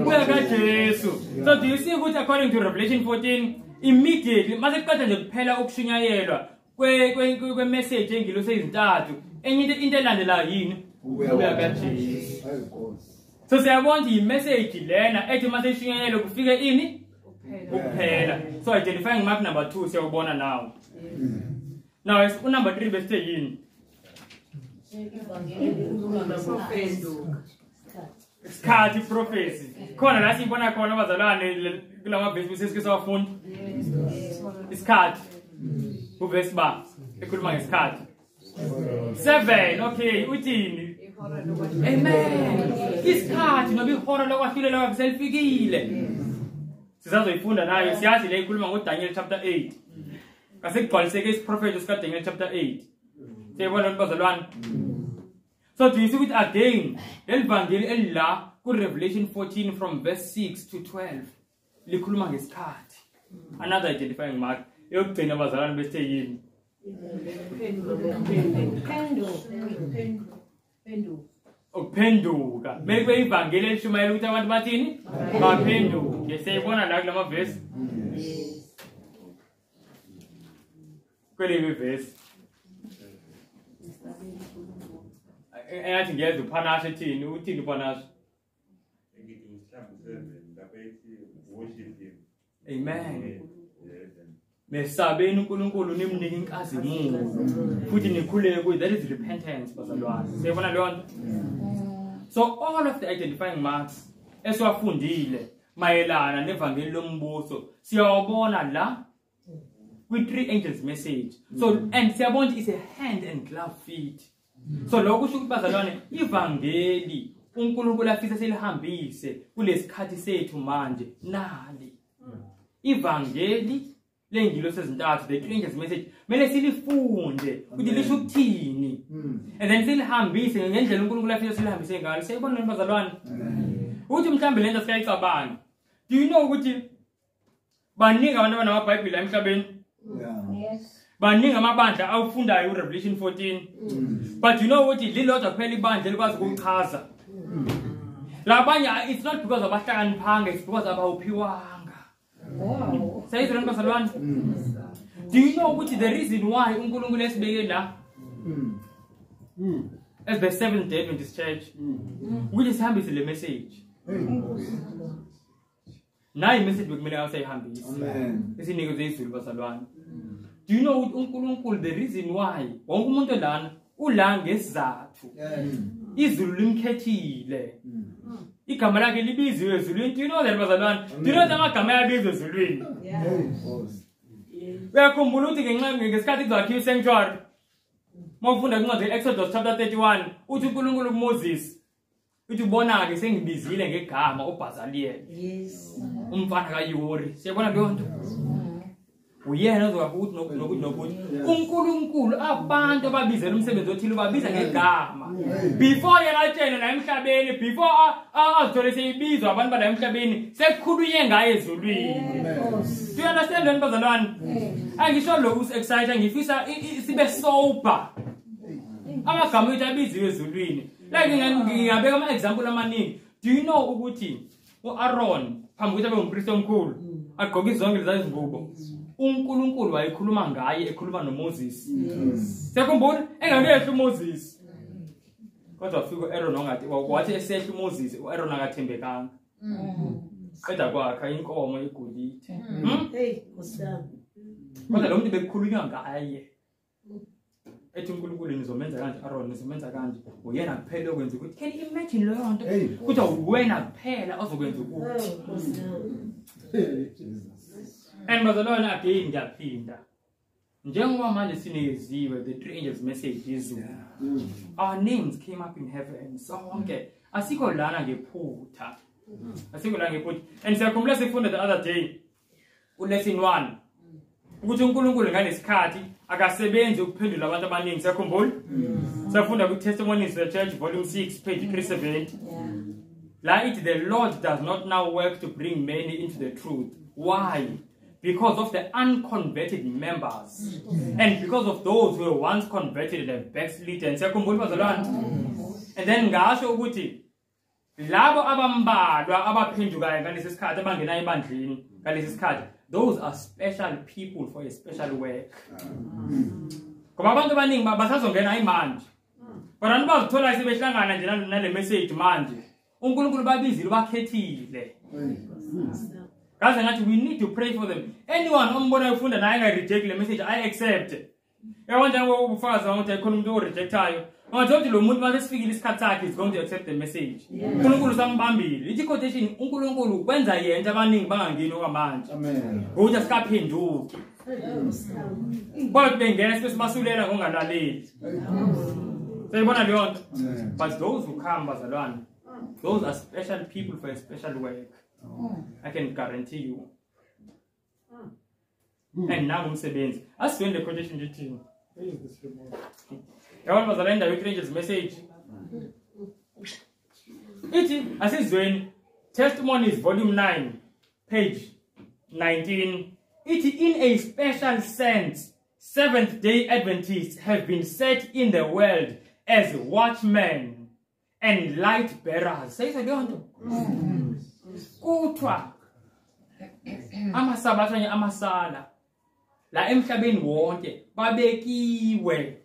A: Kuya kaJesu. So do you see ukuthi according to Revelation 14 immediately mase kuqeda nje kuphela ukushunyayelwa kwe message engilosi ezintathu enye into elandela yini kuya kaJesu. So siyabona i message lena ethi mase ishunyayelwe kufike ini kuphela. So identifying mark number 2 siyabona now. Now is number 3 bese yini? Isikhathi prophecy. Khona la sibona khona abazalwane kulama verse sesike wafunda. Isikhathi. Ku verse ba ekhuluma ngesikhathi. 7 okay uthini? Amen. Isikhathi noba ihora lokwahlulela selifikile. Sizazoyifunda nayo siyazi le ikhuluma ngoDaniel chapter 8. Kasekugcwaliseke isiprofeto sika Daniel chapter 8. Siyabona bazalwane. So do you see it again? Elivangeli elila ku Revelation 14 from verse 6 to 12. Likhuluma ngesikhathi. Another identifying mark. Eyokugcina abazalwane bese yini? Ukuphenduka. Mekwe ivangeli elishumayela ukuthi abantu bathini? Baphenduke. Siyayibona la kulama verse. Kwele verse. Engathi ngiyeza uphanashe thini? Uthini uphanashe? Amen. Mesabeni uNkulunkulu nimnike inkazimulo futhi nikhuleke kuyo. That is repentance bazalwane. Siyabona leyo nto? So all of the identifying marks esiwafundile mayelana nevangeli lombuso siyawabona la with three angels message. So and siyabona it's a hand and glove fit. So lokho kusho ukuthi bazalwane ivangeli uNkulunkulu afisa selihambise kulesikhathi sethu manje nali. Ivangeli lengilo sezintathu the three angels message mele silifunde ukuthi lisho ukuthini. And then silihambise ngendlela uNkulunkulu afisa silihambise ngayo. Siyabona bazalwane ukuthi mhlambe lento sikayicabanga. Do you know ukuthi baningi abantu abanamaBhayibheli emhlabeni?
C: Yes.
A: Baningi amabandla awufundayo uRevelation 14. But you know ukuthi lilodwa kuphela ibandla likwazi ukuchaza. Labanye it's not because abahlakaniphanga, it's because abawuphiwanga.
C: Wow.
A: Say it bazalwane. Do you know ukuthi the reason why uNkulunkulu esibeke la as the Seventh Day Adventist Church which is hambise le message. Nayi message bekumele awusayihambise.
F: Amen.
A: Isinikeze izulu bazalwane. Do you know uNkulunkulu the reason why wonke umuntu lana ula ngesizathu izulu limkhethile igama lakhe libizwe ezulwini. Do you know that bazalwane? Do you know that amagama ayabizwa ezulwini? Uyakhumbula ukuthi ngesikhathi kuzakhiwa sanctuary mawufunda kuncwadi Exodus chapter 31 uthi uNkulunkulu kuMoses uthi ubona ke sengibizile ngegama uBazaliyeli.
C: Yes.
A: Umfana kaYori. Siyabona leyo nto? Uyena ozokuthi nokuthi uNkulunkulu abantu ababizela umsebenzi othile babiza ngegama. Before yena atshene la emhlabeni, before azithole seyibizwa abantu bala emhlabeni, sekukhuluye ngaye ezulwini. Do you understand lento bazalwane? Angisho lo us-excite ngifisa sibe sober. Amagama ethu abiziwe ezulwini. Like ngingabeka ama example amaningi. Do you know ukuthi uAaron phambi ukuthi abe umpriest omkhulu agqoke zonke lezi zingubo? uNkulunkulu wayekhuluma ngaye ekhuluma noMoses. Sekhumbula engangehla uMoses. Kodwa wafika uAaron ongathi wathi esehla uMoses uAaron akathembekanga. Qeda kwakha inkomo egolide.
B: Hey, kusami.
A: Kodwa lo muntu bekhulunywa ngaye. Ethi uNkulunkulu nizomenza kanje Aaron nizomenza kanje. Uyena kuphela okwenza ukuthi can you imagine leyo nto? Ukuthi wena kuphela ozokwenza ukuthi. And bazalwane again ngiyaphinda. Njengoba manje sineziwe the three angels message izulu. Our names came up in heaven. Sonke asikho lana ngephutha. Asikho lana ngephutha. And siyakhumbula sifunda the other day lesson 1 ukuthi uNkulunkulu ngalesikhathi akasebenzi ukuphendula abantu abaningi. Siyakhumbula? Sifunda ku Testimonies the Church volume 6 page 370. La it the Lord does not now work to bring many into the truth. Why? Because of the unconverted members and because of those who were once converted and backslidden. And then ngasho ukuthi labo abambalwa abaphendukayo ngalesi sikhathi abangena ebandleni ngalesi sikhathi, those are special people for a special work. Ngoba abantu abaningi basazongena imanje. Bona bazithola sebehlangana nje nale message manje. uNkulunkulu babizile bakhethile. Guys, and we need to pray for them. Anyone ombona ufunda naye nga reject le message, I accept. Yabona ngokufaza ukuthi ekhona umuntu o rejectayo. Ngathi lo muntu mase sifikile isikhathi sakhe is going to accept the message. uNkulunkulu sambambile. Ithi quotation uNkulunkulu kwenza yena abaningi bangangeni okwamanje. Amen. Ukuthi asikaphenduki. Kodwa bengena sibasulela ngongalaleli. Sayibona leyo nto. But those who come bazalwane, those are special people for a special work. I can guarantee you. And now umsebenzi. Asifende quotation nje thina. Where is this remote? Yabona bazalenda we angels message. Ithi asizweni Testimonies volume 9 page 19. Ithi in a special sense Seventh-day Adventists have been set in the world as watchmen and light bearers. Sayisa leyo nto. Kuthiwa amasabathanye amasala la emhlabeni wonke babekiwe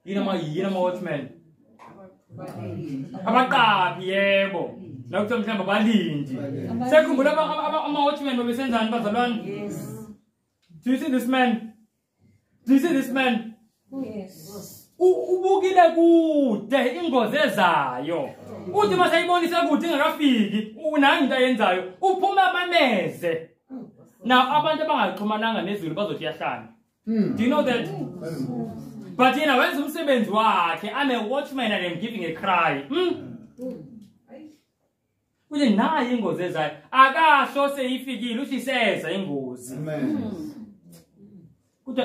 A: yini ama watchmen abaqaphi yebo nakuthiwa mhlawumbe balindi sekhumbula ama watchmen babesenzani bazalwane.
C: Yes.
A: Do you see this man? Do you see this man?
C: Yes.
A: Ubukile kude ingozi ezayo. Uthi masayibonisa kude ingakafiki unanga into ayenzayo uphuma amameze. Now abantu abangaxhumananga nezulu bazothi yahlana. Do you know that? But yena wenza umsebenzi wakhe. I'm a watchman and I'm giving a cry. Uthi nayi ingozi ezayo akasho seyifikile uthi seza ingozi.
F: Amen.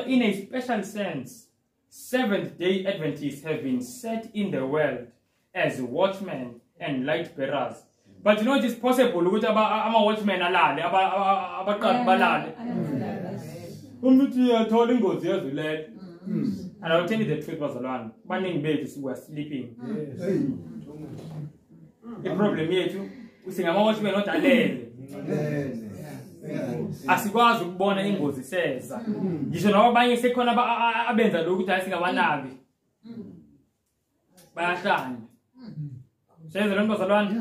A: In a special sense, Seventh-day Adventists have been set in the world as watchmen and light bearers. But you know it is possible ukuthi ama watchmen alale abaqaphi balale. Umuntu uyathola ingozi yazulele. And I'll tell you the truth bazalwane. Baningi bethu we are sleeping. The problem yethu usingama watchmen not alele. Asikwazi ukubona ingozi seza. Ngisho nabanye sekhona abenza lokhu ukuthi asingabanabi. Bayahlanya. Senze lo bazalwane.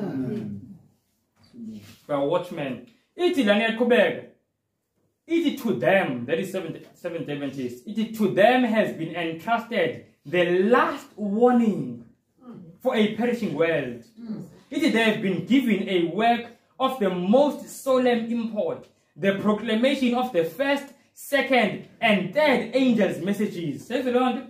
A: We are watchmen. Ithi lana yaqhubeka. Ithi to them, that is Seventh Adventists. Ithi to them has been entrusted the last warning for a perishing world. Ithi they have been given a work of the most solemn import, the proclamation of the first, second, and third angels' messages. Says the Lord.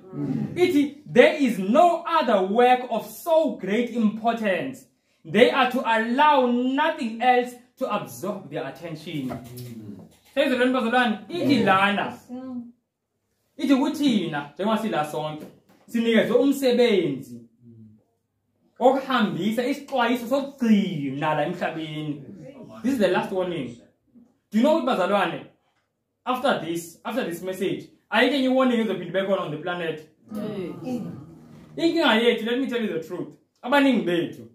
A: There is no other work of so great importance. They are to allow nothing else to absorb their attention. Says the Lord. Iti lana. Iti wutina. Jengoba sila sonke. Sinikezwe umsebenzi. Okuhambisa isixwayiso sokugcina la emhlabeni. This is the last warning. Do you know what bazalwane? After this message, I think you warning is a bit back on the planet. Inkinga yethu, let me tell you the truth. Abaningi bethu.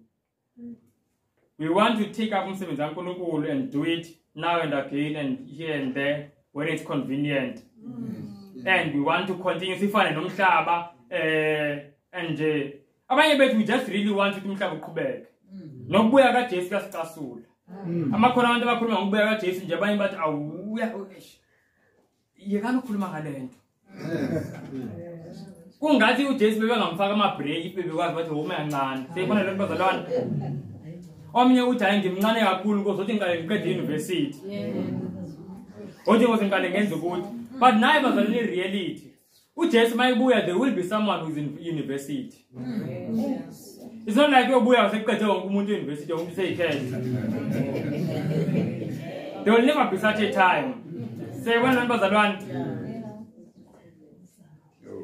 A: We want to take up umsebenzi kaNkulunkulu and do it now and again and here and there when it's convenient. And we want to continue sifane nomhlaba and abanye bethu we just really want to umhlaba uqhubeke. Nokubuya kaJesu kasicasula. Amakhona abantu abakhuluma ngokubuya kaJesu nje abanye bathi awuya yekani ukukhuluma ngalento. Kungathi uJesu bebengamfaka ama-break bebekwazi bathi woma kancane. Seyibona lento bazalwane. Omnye uthi hayi ngimncane kakhulu ngozothi ngikale ngiqede university. Othi ngizongikale ngenza ukuthi. But naye bazalwane reality. uJesu mayibuya there will be someone who's in university. It's not like ubuya sekuqede wonke umuntu university umuntu seyikhela. There will never be such a time. Say when bazalwane.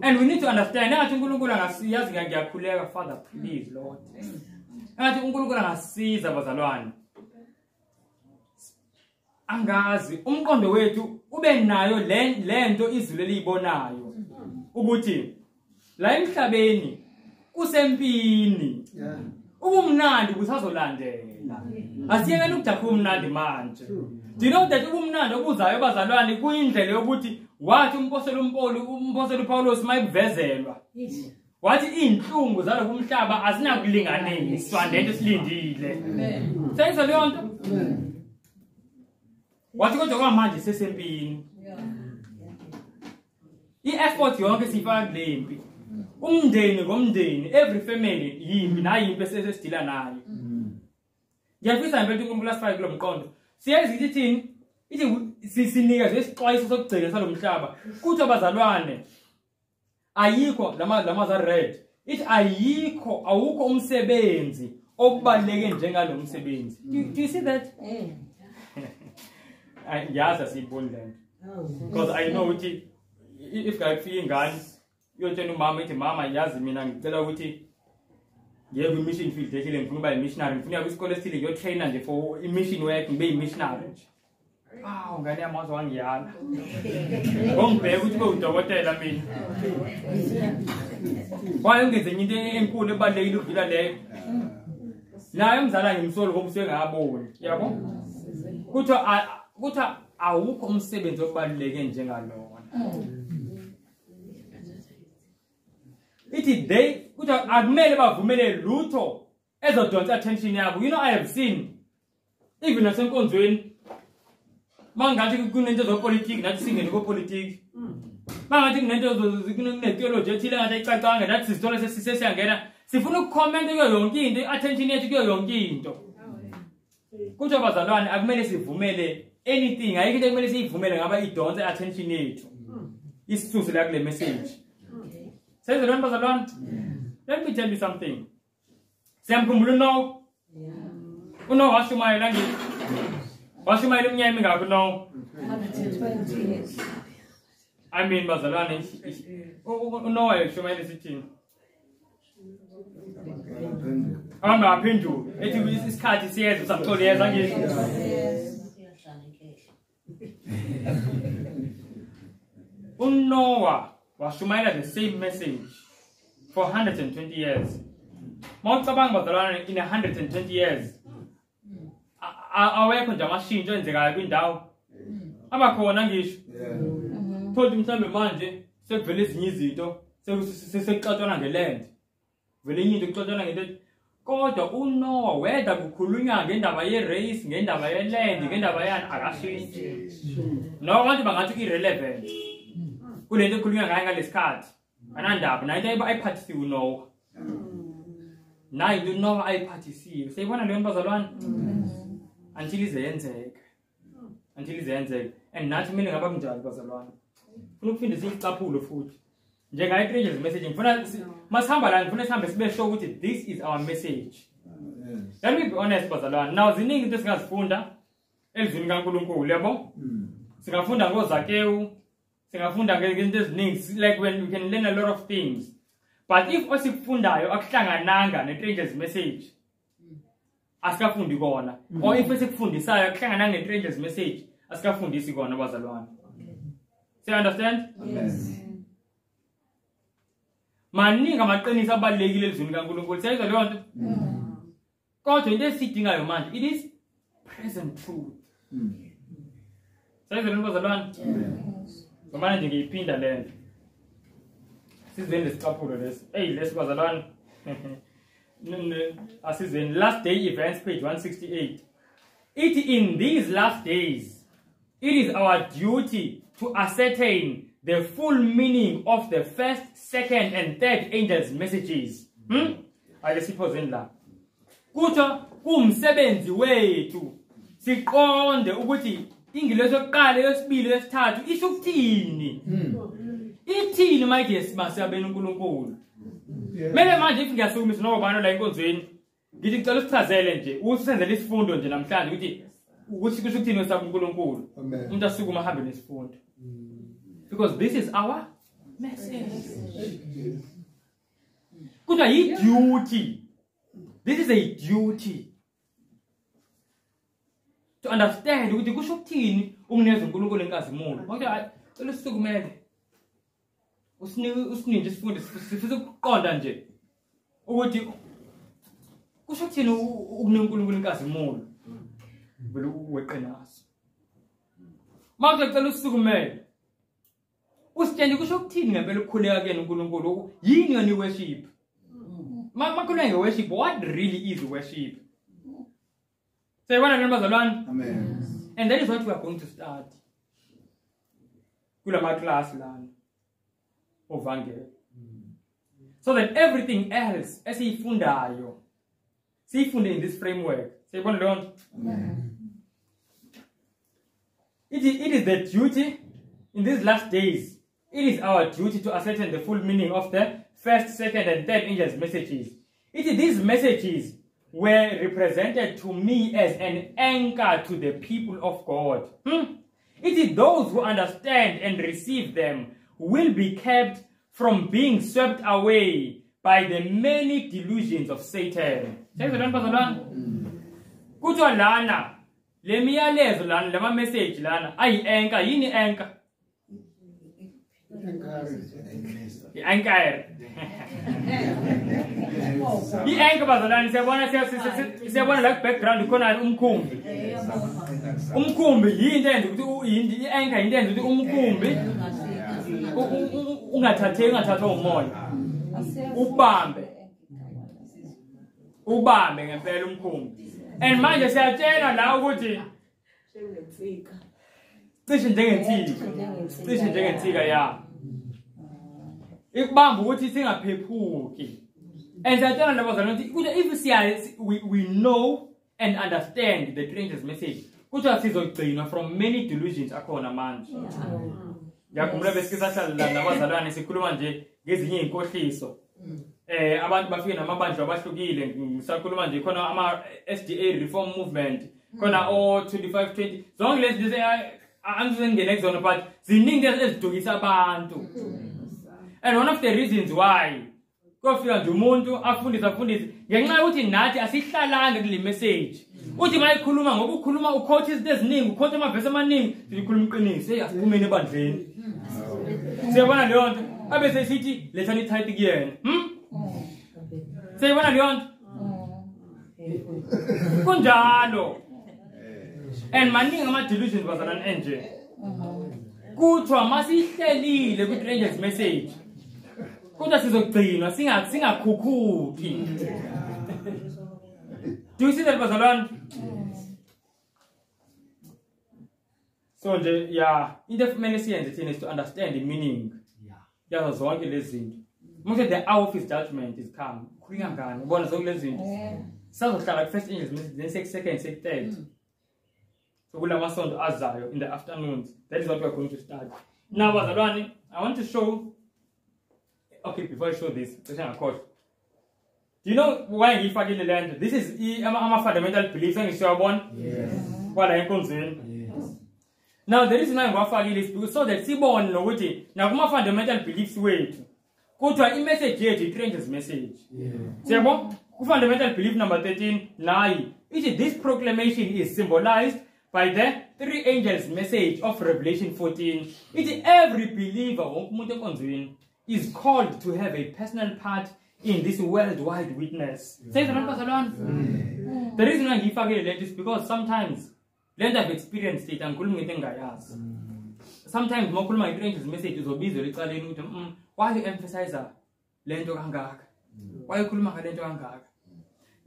A: And we need to understand ngathi uNkulunkulu angasiyazi ngiyakhuleka Father please Lord. Ngathi uNkulunkulu angasiza bazalwane. Angazi umqondo wethu ube nayo lento izulu eliyibonayo ukuthi la emhlabeni kusempini ubumnandi kusazolandela asiyekeni ukujapha umnandi manje. Do you know that ubumnandi obuzayo bazalwane kuyindlela yokuthi wathi umphosela uPaulos mayikuvezelwa wathi inhlungu zalo kumhlaba azinakulinganiswa nento silindile. Sayisa leyo nto wathi kodwa kwamanje sesempini i-effort yonke sifaka kulempi umndeni ngomndeni every family yimpi nayo impi esesidila nayo. Ngiyafisa ngempela uNkulunkulu asifake kulo mqondo siyazi ukuthi ithi sinikeze isixwayiso sokugcina salomhlaba kuthi abazalwane ayikho lama za red ithi awukho umsebenzi okubaleke njengalo msebenzi. Do you see that? Yes, I see Bondland. Because I know if I feel ingane uyotshela umama ithi mama yazi mina ngicela ukuthi ngiye kwi-mission field ethile ngifuna ukuba yi-missionary ngifuna ukuya kwisikole esithile ngiyotraina nje for i-mission work ngibe yi-missionary nje ngane yamazwe wangiyala ngongibheka ukuthi ube udokotela mina kwaye ngenze into enkulu ebalulekile ukudlula leyo naye umzala ngimsolo ngoba usengaboni yabo kuthiwa awukho umsebenzi obaluleke njengalona ithi they kuthiwa akumele bavumele lutho ezodonsa attention yabo. You know, I have seen even nasenkonzweni mangathi kunento zopolitiki nathi singene kopolitiki mangathi kunento kunetheology ethile ngathi ayicacanga nathi sizithola sesiyangena sifuna ukucomment kuyo yonke into attention yethu kuyo yonke into. Kuthiwa bazalwane akumele sivumele anything ayikho into ekumele siyivumele ngaba idonsa attention yethu isisusi la kule message. Sezalwane bazalwane, let me tell you something. Siyamkhumbula uNoah washumayela ngithi washumayela iminyaka emingaki uNoah?
C: 120 years.
A: I mean bazalwane uNoah yashumayela isithini? Angaphendula ethi isikhathi siyeza samthola yeza ngithi uNoah washumayela the same message for 120 years. Mawucabanga bazalwane in 120 years awekho nje amashintsho enzekayo kwindawo abakhona ngisho thola mhlambe manje sekuvela ezinye izinto sekuxoxana ngeland vele enye into kuxoxana ngento kodwa uNoah weda kukhulunywa ngendaba ye-race ngendaba ye-land ngendaba yani akashintshi no abantu bangathi irrelevant kulento ekhulunywa ngayo ngalesikhathi anandaba nayo into ayiphathisiwe uNoah nayo into uNoah ayiphathisiwe siyibona leyo bazalwane until ize yenzeke and nathi mina ngaba kunjani bazalwane ufuna ukuphinde siyicaphulo futhi njengayo i-Strangers message ngifuna masihamba la ngifuna sihambe sibe sure ukuthi this is our message. Let me be honest bazalwane, now ziningi into singazifunda elizwini kaNkulunkulu yabo singafunda ngoZakewu singafunda ngento eziningi like when we can learn a lot of things, but if osikufundayo akuhlangananga ne-Strangers message asikafundi kona or if esikufundisayo akuhlangananga ne-Strangers message asikafundisi kona bazalwane. So you understand?
F: Yes.
A: Maningi amaqiniso abalekile elizwini kaNkulunkulu siyayizwa leyo nto kodwa into esidingayo manje it is present truth. Siyayizwa leyo bazalwane ngomane nje ngiyiphinda lento sizweni lesicaphulo lesi lesibazalwane asizweni last day events page 168 it in these last days it is our duty to ascertain the full meaning of the first, second and third angels' messages. Ake siphozeni la. Kutho kumsebenzi wethu siqonde ukuthi ingilosi yokuqala yesibili yesithathu isho ukuthini. Ithini manje simasiyabena uNkulunkulu. Mele manje if ngiyasukumisa nobani la enkonzweni ngithi ngicela usichazele nje usenzele isifundo nje namhlanje ukuthi kusho ukuthini wesaba uNkulunkulu. Umuntu asukuma ahambe nesifundo. Because this is our message. Kuthiwa yi-duty. This is a duty. To understand ukuthi kusho ukuthini ukunikeza uNkulunkulu inkazimulo. Manje cela sisukumele. Usinike isifundo sifisa ukuqonda nje ukuthi kusho ukuthini ukunika uNkulunkulu inkazimulo. Vele uweqinaso. Manje cela usisukumele. Usitshele kusho ukuthini ngempela ukukhuleka kuyena uNkulunkulu yini yona i-worship makhuleka nge-worship what really is worship sayibona lena bazalwane
F: Amen.
A: and that is what we are going to start kulama class lana ovangeli so that everything else esiyifundayo siyifunde in this framework sayibona leyo it is the duty in these last days. It is our duty to ascertain the full meaning of the first, second, and third angels' messages. These messages were represented to me as an anchor to the people of God. It is those who understand and receive them will be kept from being swept away by the many delusions of Satan. Senzela bazalwane. Kuthiwa lana le miyalezo lana lama message lana ayi anchor yini anchor? I-anchor. I-anchor bazalwane siyabona la background khona umkhumbi. Umkhumbi yinto enza ukuthi i-anchor yinto enza ukuthi umkhumbi ungathathwa umoya. Ubambe ngempela umkhumbi. And manje siyatshela la ukuthi cishe njengensika ya. Ikubamba ukuthi singaphephuki. And siyatshela labazalwane ukuthi if we know and understand the stranger's message, kuthiwa sizogcinwa from many delusions akhona manje. Ngiyakhumbula besisahlala nabazalwane sikhuluma nje ngezinye inkohliso. Abantu bafike namabandla abahlukile ngisakhuluma nje khona ama SDA reform movement khona o 2520 zonke lezi angizengene kuzona but ziningi ezidukisa abantu. And one of the reasons why kofika nje umuntu afundisa ngenxa yokuthi nathi asihlalanga kule message. Uthi mayikhuluma ngoba ukhuluma uquote izinto eziningi uquote amavesi amaningi sikhuluma iqiniso asiphumeni ebandleni. Siyabona leyo nto abese sithi lethani tight kuyena. Siyabona leyo nto kunjalo. And maningi ama delusions bazalwane enje. Kuthiwa masihlelile ku stranger's message. Kodwa sizogcinwa singakhukhuthi. Do you see that bazalwane? So nje into efanele siyenze thina is to understand the meaning. Yazo zonke lezi zinto. Manje the hour of his judgment is come. Khulika ngani ubona zonke lezi zinto. Sazohlala ku first angel's message then second third. So kula masonto azayo in the afternoons. That is what we are going to start. Now bazalwane, I want to show. Okay, before I show this, of course. Do you know why he fucking the land? This is a fundamental belief in Shabon. Yes. What I yes. Now the reason I'm going to is because so that Sibon no witi. Now my fundamental beliefs wait. Go to a message here to train this message. Sibon, fundamental belief number 13. Lie. This proclamation is symbolized by the three angels' message of Revelation 14. Every believer is called to have a personal part in this worldwide witness. Say the The reason why I give it is because sometimes land have experienced it and sometimes more my stranger's message is busy why you emphasize lento kangaka? Why you kuluma lento kangaka?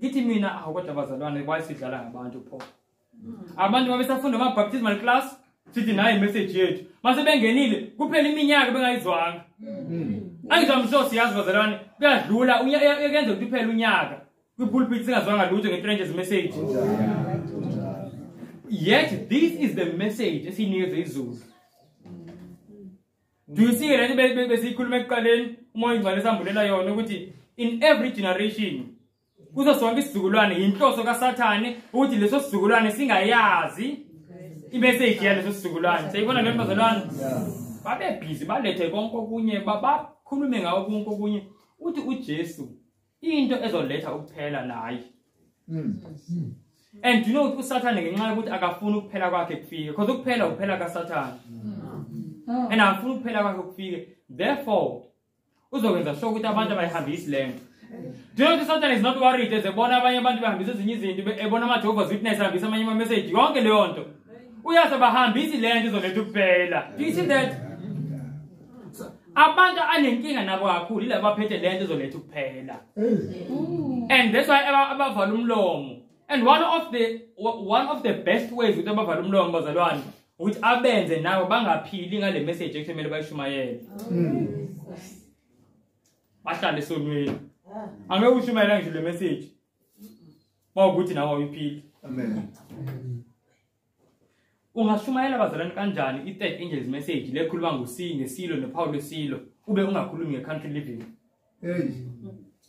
A: Githi mina awukho abazalwane why sidlala ngabantu pho. Abantu babesafunda ama baptismal class sithi nayi message yethu. Mase bengenile kuphela iminyaka bengayizwanga. Angizamsho siyazi bazalwane kuyadlula uyenza ukuthi phela unyaka kwipulpit singazwanga lutho ngestrangers message. Yet this is the message esinikeze izulu. Do you see it besikhuluma ekuqaleni umoya ingcwele sambulela yona ukuthi in every generation kuzo sonke isizukulwane inhloso kaSathane ukuthi leso sizukulwane singayazi imessage yaleso sizukulwane. Sayibona le bazalwane babe busy balethe konke okunye bakhulume ngawo konke okunye uthi uJesu into ezoletha ukuphela naye. And you know uSathane ngenxa yokuthi akafuna ukuphela kwakhe kufike because ukuphela kaSathane. And akafuna ukuphela kwakhe kufike, therefore uzokwenza sure ukuthi abantu abayihambisi lento. Do you know Satan is not worried ezebona abanye abantu behambisa ezinye izinto ebona ama Jehovah's Witness ahambisa amanye ama message yonke leyo nto uyazi bahambisi lento izoletha ukuphela. Do you see that? Abantu anenkinga nabo kakhulu ilabo baphethe lento izoletha ukuphela. And that's why abavala umlomo. And one of the best ways ukuthi abavala umlomo bazalwane ukuthi abenze nawe bangaphili ngale message ekumele bayishumayele. Bahlale sonweni. Angeke ushumayela ngisho le message. Mawukuthi nawe uyiphili. Amen. Ungashumayela bazalwane kanjani i-third angel's message lekhuluma ngesilo noPaul lesilo ube ungakhulumi nge-country living?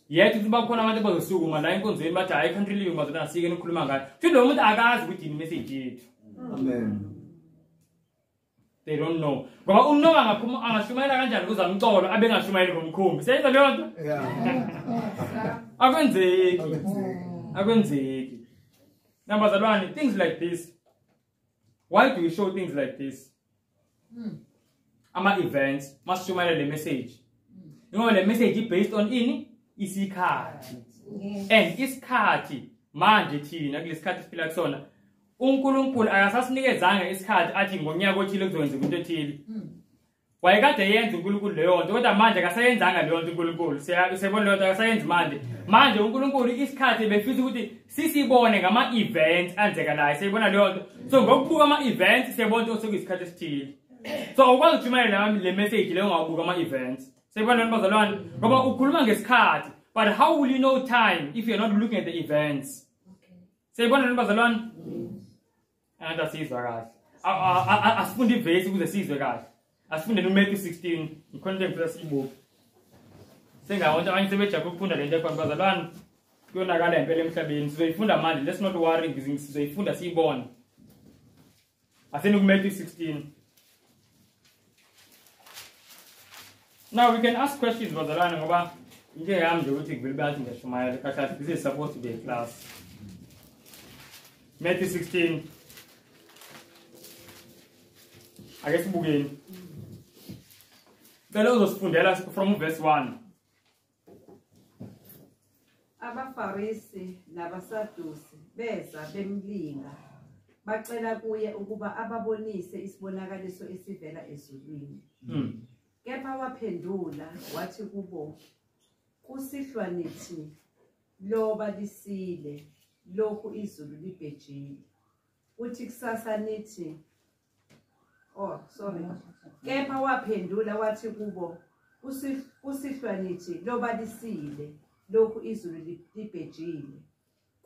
A: Yet kuba khona abantu bazosukuma la enkonzweni bathi hayi country living bazalwane asike nikhuluma ngayo. Futhi lo muntu akazi ukuthi ini message yethu. Amen. They don't know. Ngoba uNoah angashumayela kanjani kuza umcolo abe ngashumayeli ngomkhumbi. Seyenza leyo nto? Akwenzeki. Nabazalwane, things like this. Why do we show things like this? Ama-events must shumayela le message. Ngoba le message is based on ini? Isikhathi. And isikhathi manje thina kulesikhathi siphila kusona uNkulunkulu akasasinikezanga isikhathi athi ngonyaka othile kuzowenza into ethile. Wayekade yenza uNkulunkulu leyo nto kodwa manje akasayenzanga leyo nto uNkulunkulu. Siyabona leyo nto akasayenzi manje. Manje uNkulunkulu isikhathi befisa ukuthi sisibone ngama-events anzekalayo. Siyabona leyo nto. So ngokubuka ama-events siyabona ukuthi sekuyisikhathi esithile. So ukwazi ukujumayela le message leyo ngawubuka ama-events. Siyabona bazalwane ngoba ukhuluma ngesikhathi. But how will you know time if you're not looking at the events? Siyabona bazalwane? And asizwa kahle. Asifunde ivesi ukuze sizwe kahle. Asifunde uMatthew 16 ngikhonde ngifisa sibuke. Sengawonke abanye sebejabu ukufunda le nto yakho bazalwane. Kuyonakala impela emhlabeni. Sizoyifunda manje. Let's not worry sizoyifunda siyibone. Asenu kuMatthew 16. Now we can ask questions bazalwane ngoba into yami nje ukuthi ngivele bathi ngishumayela kahle this is supposed to be a class. Matthew 16. I guess bugeni. Belo uzosifundela from verse 1.
C: Abafarisi nabasadusi beza bemlinga bacela kuye ukuba ababonise isibonakaliso esivela ezulwini. Kepha waphendula wathi kubo kusihlwa nithi loba lisile lokhu izulu libhejile. Uthi kusasa nithi Kepha waphendula wathi kubo kusihlwa nithi loba lisile lokhu izulu libhejile.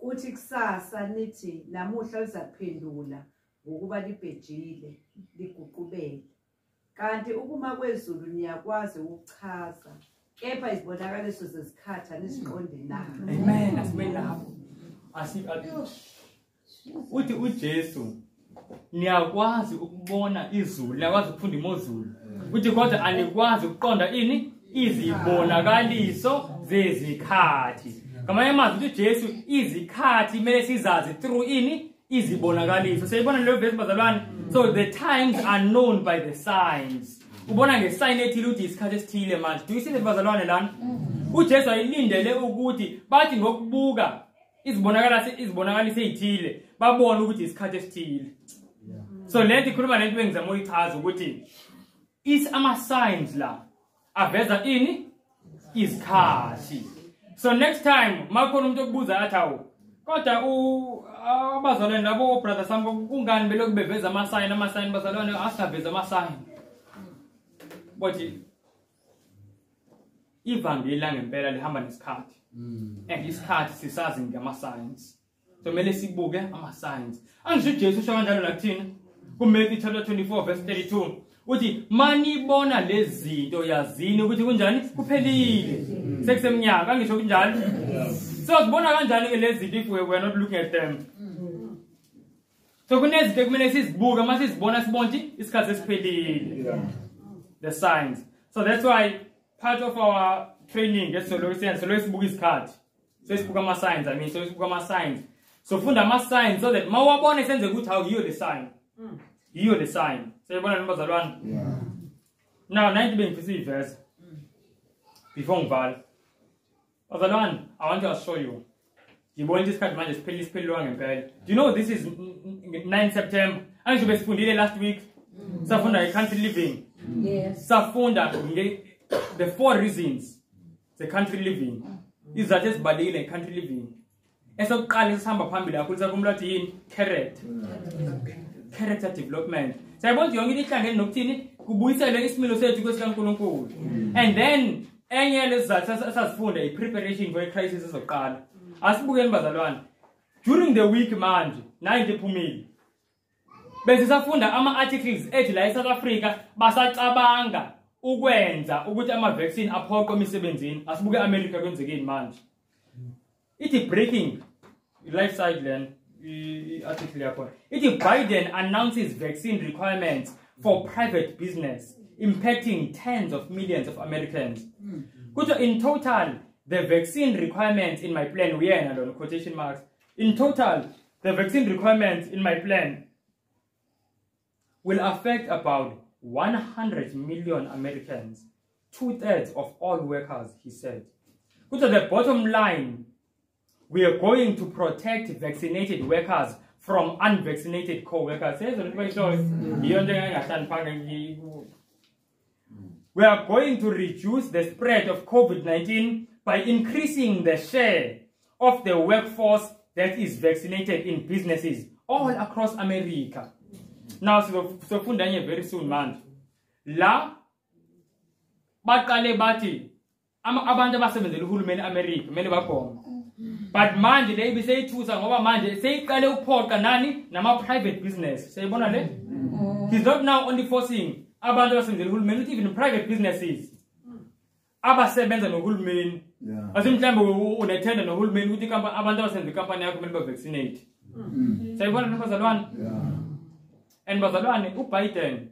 C: Uthi kusasa nithi namuhla lizaphendula ngokuba libhejile liguqubele. Kanti ukuma kwezulu niyakwazi ukuchaza kepha izibonakaliso zesikhathi aniziqonde na.
A: Amen. Asimele lapho. Uthi uJesu niyakwazi ukubona izulu, niyakwazi ukufunda imozulu. Uthi kodwa anikwazi ukuqonda ini izibonakaliso zezikhathi. Ngamanye amazwi uthi Jesu izikhathi mele sizazi through ini izibonakaliso. Siyibona leyo verse bazalwane. So the times are known by the signs. Ubona ngesign ethile ukuthi isikhathi esithile manje. Do you see the bazalwane lana? uJesu ayilindele ukuthi bathi ngokubuka izibonakaliso ezithile babone ukuthi isikhathi esithile. So lento ikhuluma lento engizama ukuyichaza ukuthi ama signs la aveza ini isikhathi. So next time makhona umuntu okubuza athi awu kodwa abazalwane labo brother sami kungani belokhu beveza ama sign bazalwane asingaveza ama sign. But ivangeli ngempela lihamba nesikhathi. And isikhathi sisazi ngama signs. So mele sibuke ama signs. Angisho uJesu usho kanjalo la kuthina kuMatthew chapter 24 verse 32 uthi manibona lezi zinto yazini ukuthi kunjani kuphelile. Sekusemnyaka angisho kunjalo. So sibona kanjani ke lezi zinto if we were not looking at them. So kunezinto kumele sizibuke mase sizibona sibonke isikhathi esiphelile. The signs. So that's why part of our training gets so let's book isikhathi. So let's book ama signs. So let's book ama signs. So funda ama signs so that mawabone senze ukuthi how you the sign. You the sign. So yabona nibazalwane. Yeah. Now 90 bengifisa verse. Before ngivale. Bazalwane, I want to show you. Ngibona isikhathi manje siphelile ngempela. Do you know this is 9 September? Angisho besifundile last week. Safunda country living.
C: Yes.
A: Safunda the 4 reasons the country living. Izathu ezibalekile country living. Esokuqala esihamba phambili kakhulu sakumlathi yini? Character development. Sayibona yonke ihlangene nokuthini kubuyisele isimilo sethu kwesikaNkulunkulu. And then enye lezathu sasifunda preparation for a crisis ezoqala. Asibukeni bazalwane. During the week manje nayi ngiphumile. Bese safunda ama articles ethi la eSouth Africa basacabanga ukwenza ukuthi ama vaccine aphoqwe emisebenzini. Asibuke eAmerica kwenzekeni manje. Ithi breaking lifestyle article yakho. Ithi Biden announces vaccine requirements for private business, impacting tens of millions of Americans. In total, the vaccine requirements in my plan, we are on quotation marks. In total, the vaccine requirements in my plan will affect about 100 million Americans, 2/3 of all workers, he said. The bottom line, we are going to protect vaccinated workers from unvaccinated co-workers. We are going to reduce the spread of COVID-19 by increasing the share of the workforce that is vaccinated in businesses all across America. Now, so very soon, man. La bakale bati abantu abasebenzela uhulumeni America kumele bakhona. But manje le ibiseyithusa ngoba manje seyiqale ukuphoqa nani nama private business. Sayibona le? He's not now only forcing abantu abasebenzela uhulumeni, even private businesses abasebenza nohulumeni. Asimhlambe unethenda nohulumeni ukuthi abantu abasebenza ikampani yakho kumele ba vaccinate. Sayibona le bazalwane? And bazalwane uBiden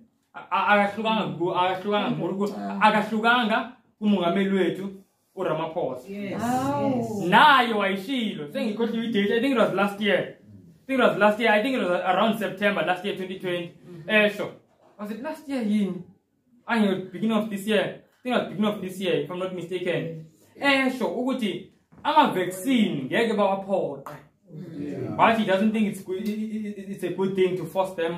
A: akahlukanga umongameli wethu uRamaphosa. Naye wayishilo sengikhohliwe idate. I think it was last year. I think it was around September last year 2020. So was it last year beginning of this year? I think it was beginning of this year if I'm not mistaken. So ukuthi ama vaccine ngeke bawaphoqa. But he doesn't think it's a good thing to force them.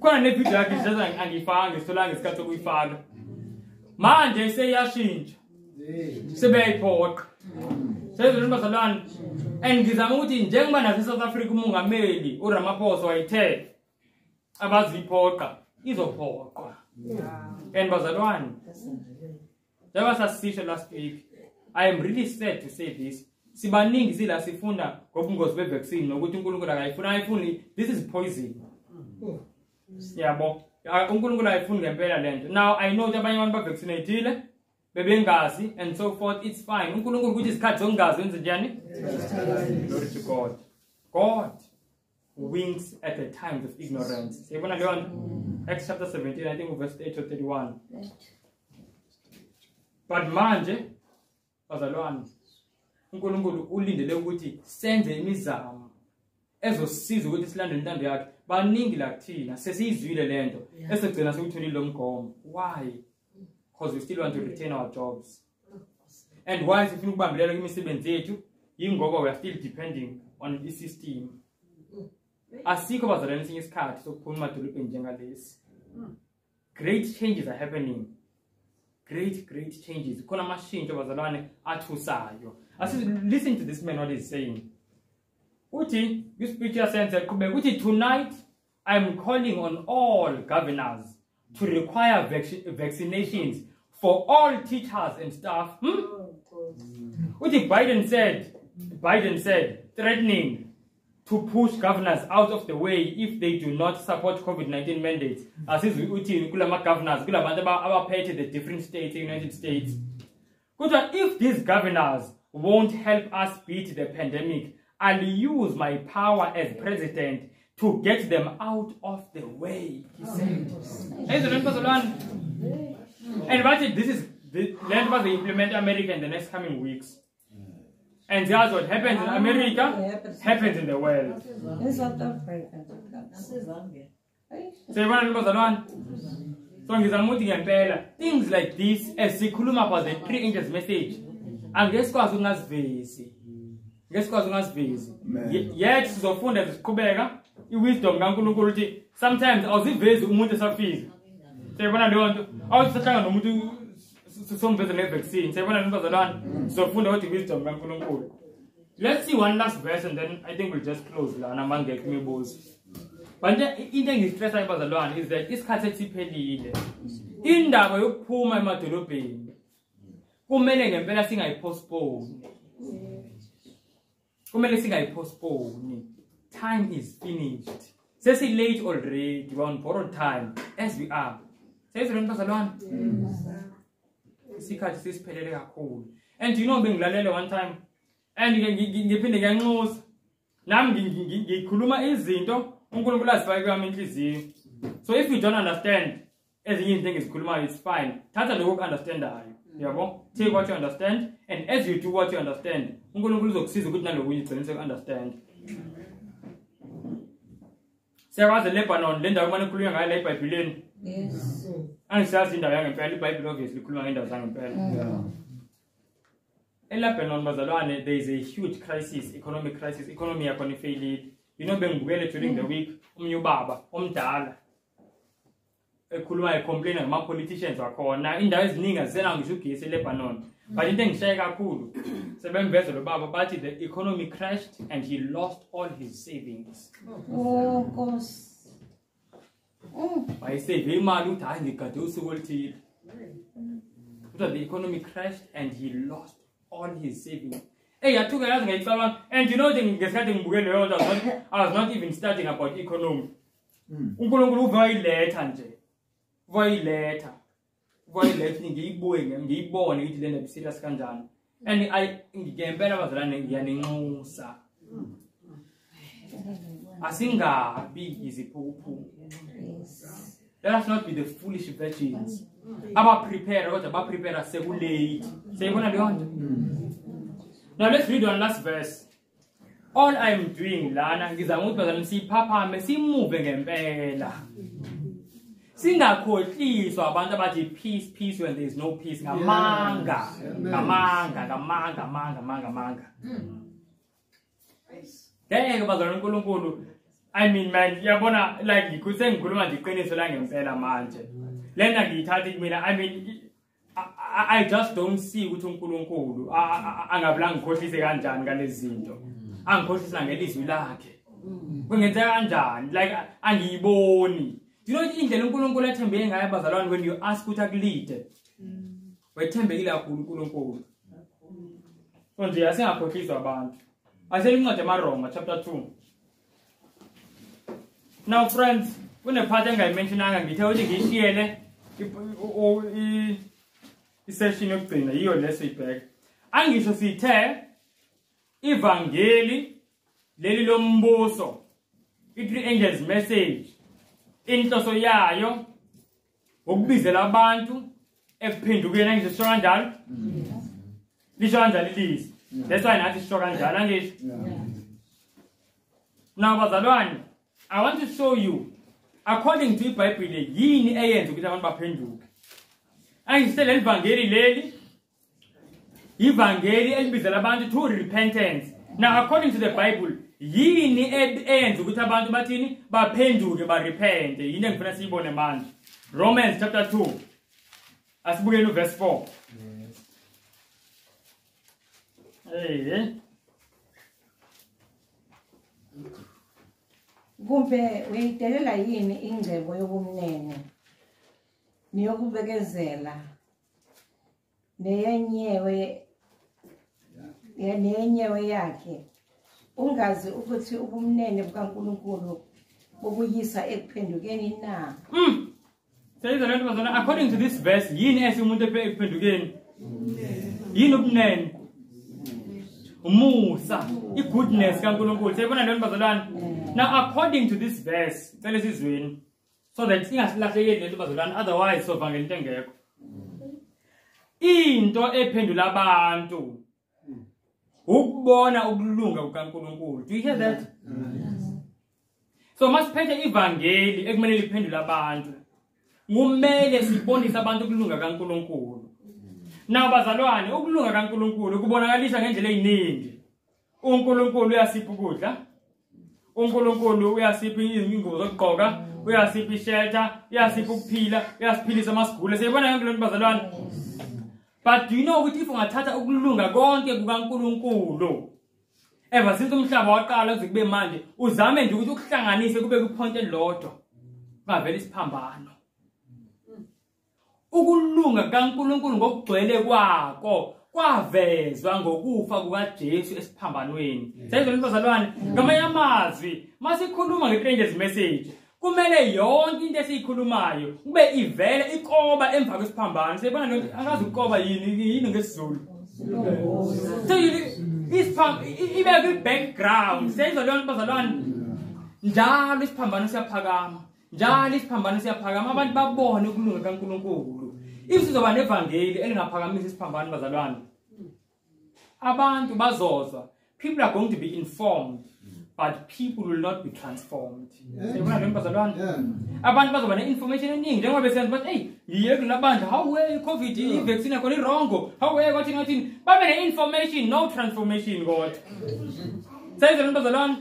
A: Khona ne video yakhe just angifanga ngisola ngesikhathi okuyifaka. Manje seyashintsha. Sebeyiphoqa. Sezona bazalwane. And ngizama ukuthi njengoba nase South Africa umongameli uRamaphosa wayithe abaziphoqa izophoqwa. And bazalwane. That was a session last week. I am really sad to say this. Sibaningi sila sifunda ngobungozi be vaccine nokuthi uNkulunkulu ayifuni. This is poison. Yabo. uNkulunkulu ayifuni ngempela lento. Now I know abanye abantu ba vaccinated bebengazi and so forth. It's fine. uNkulunkulu ukuthi isikhathi zongazi wenze njani? Glory to God. God winks at the times of ignorance. Siyabona leyo nto? Acts chapter 17 I think verse 8 or 31. But manje bazalwane uNkulunkulu ulindele ukuthi senze imizamo ezosiza ukuthi silandele intando yakhe. Baningi la kuthina sesizwile lento esegcina sikutholile lo mgomo. Why? Because we still want to retain our jobs. And why sifuna ukubambelela kwimisebenzi yethu? Yingoba we are still depending on the system. Asikho bazalwane esinye isikhathi sokuphuma emadolobheni njengalesi. Great changes are happening. Great changes. Khona amashintsho bazalwane athusayo. Listen to this man what he's saying. Uthi, this picture sense uthi tonight I'm calling on all governors to require vaccinations for all teachers and staff. Uthi Biden said threatening to push governors out of the way if they do not support COVID-19 mandates. As is uthi kulama governors kulabantu abaphethe the different states in the United States. If these governors won't help us beat the pandemic, I'll use my power as president to get them out of the way, he said. And this is the land was implement America in the next coming weeks. And that's what happens in America, happens in the world. So things like this, as we sikhuluma about the 3 angels message, and guess what ungazivezi. Yet sizofunda ziqhubeka iwisdom kaNkulunkulu ukuthi sometimes awuzivezi umuntu esafika. Siyabona leyo nto. Awusahlanga nomuntu somveze nevaccine. Siyabona into bazalwane. Sizofunda ukuthi wisdom kaNkulunkulu. Let's see one last verse and then I think we'll just close la namangeke imibuzo. But into engistressa ibazalwane is that isikhathi esiphelile. Indaba yokuphuma emadolobheni kumele ngempela singayipostpone. Time is finished. Sesi late already. We're on borrowed time as we are. Says bazalwane. Isikhathi sisiphelele kakhulu. And you know bengilalele one time and ngiphinde ngiyanxusa. Nami ngikhuluma izinto uNkulunkulu azifake kwami inhliziyo. So if you don't understand, ezinye izinto engizikhulumayo it's fine. Thatha lokho okuunderstandayo. Yabo? Take what you understand, and as you do what you understand, uNkulunkulu uzokusiza ukuthi nalokunye ugcine understand. Siyakwazi Lebanon le ndawo manje kukhulunywa ngayo la eBhayibhelini.
C: Yes.
A: Angisazi indawo yangempela iBhayibheli obviously ikhuluma ngendawo zangempela. eLebanon bazalwane there is a huge crisis, economic crisis, economy yakhona ifailile. You know bengibukele during the week umnye ubaba omdala ekhuluma ecomplain ngama politicians wakhona indawo eziningi azisena ngisho ugesi eLebanon. But into engishaye kakhulu sebemveza lo baba bathi the economy crashed and he lost all his savings.
C: Oh, Nkosi.
A: Bayisave imali uthi hayi ngigade usuku oluthile. But the economy crashed and he lost all his savings. Hey, yathuka yazi ngayicabanga, and you know ngesikhathi ngibukele leyo nto I was not even studying about economy. uNkulunkulu uvayiletha nje. Vayiletha ngiyibone ukuthi le ndaba serious kanjani. And ngiyempela bazalwane ngiyaninxusa. Asingabi iziphuphu. Let us not be the foolish virgins. Prepare sekulate. Sayibona leyo nto? Now let's read one last verse. All I'm doing lana ngizama ukuthi bazalwane siphaphame simove ngempela. Singakhohliswa abantu abathi peace when there is no peace. Ngamanga. Ngeke bazalwane uNkulunkulu. I mean man, yabona like ngikhuluma nje iqiniso la ngempela manje. Lena ngiyithatha mina I mean I just don't see ukuthi uNkulunkulu angabulanga ngikhohlise kanjani ngalezi zinto. Angikhohlisa ngelizwi lakhe. Kungenzeka kanjani? Like angiyiboni. Do you know indlela uNkulunkulu ethembeke ngayo bazalwane when you ask ukuthi akulide? Wethembekile kakhulu uNkulunkulu. Konje asingakhohliswa abantu. Aselincwadi yaMaroma chapter 2. Now friends, kunepart engayimentionanga ngithe ukuthi ngishiyele isession yokugcina yiyo leso ibheka. Angisho sithe ivangeli leli lombuso, i-three angels message, inhloso yayo ukubizela abantu ekuphendukeni angisho sisho kanjalo. Lisho kanjalo ilizwi. That's why nathi sisho kanjalo angisho. Now bazalwane, I want to show you according to iBhayibheli yini eyenza ukuthi abantu baphenduke. Angisitele ivangeli leli ivangeli elibizela abantu to repentance. Now according to the Bible yini eyenza ukuthi abantu bathini baphenduke barepente. Yini engifuna siyibone manje. Romans chapter 2. Asibukeni verse 4. Hey.
C: Kumbe uyidelela yini ingcebo yobumnene niyokubekezela neyenyewe yakhe ungazi ukuthi ubumnene bukaNkulunkulu bokuyisa ekuphendukeni na.
A: According to this verse yini esimuntu ekuphendukeni? Yini ubumnene? Umusa, i-goodness kaNkulunkulu. Sayibona leyo bazalwane. Now according to this verse, cela sizweni so that ingasilahlekeli lento bazalwane, otherwise so vangeli engekho. Into ephendula abantu ukubona ukulunga kukaNkulunkulu. Do you hear that? So masiphethe ivangeli ekumele liphendula abantu. Kumele sibonise abantu ukulunga kaNkulunkulu. Now bazalwane, ukulunga kaNkulunkulu kubonakalisha ngendlela eziningi. uNkulunkulu uyasipha ukudla. uNkulunkulu uyasipha ingubo zokugqoka, uyasipha ishelter, uyasipha ukuphila, uyasiphilisa masigule. Siyabona yonke lento bazalwane. But do you know ukuthi if ungathatha ukulunga konke kukaNkulunkulu ever since umhlaba waqala kuze kube manje uzame nje ukuthi ukuhlanganise kube kuphonto elilodwa kungavela isiphambano. Ukulunga kaNkulunkulu ngokugcwele kwako kwavezwa ngokufa kukaJesu esiphambanweni. Sayizona bazalwane, ngamanye amazwi masikhuluma nge-angels message kumele yonke into esiyikhulumayo kube ivele ikoba emva kwesiphambano. Siyabona lo angazi ukoba yini ngesizulu. So ibe ku background. Sayizona bazalwane, njalo isiphambano siyaphakama. njalo isiphambano siyaphakama abantu babone ukulunga kaNkulunkulu. If sizoba nevangeli elingaphakamisa isiphambano bazalwane, abantu bazozwa. People are going to be informed, but people will not be transformed. Sebona le bazalwane. Abantu bazoba ne-information eningi njengoba besenza bathi hey, ngiye kulabandla how way COVID i-vaccine khona irongo, how way kwathini babe ne-information no transformation kodwa. Sayizwe bazalwane.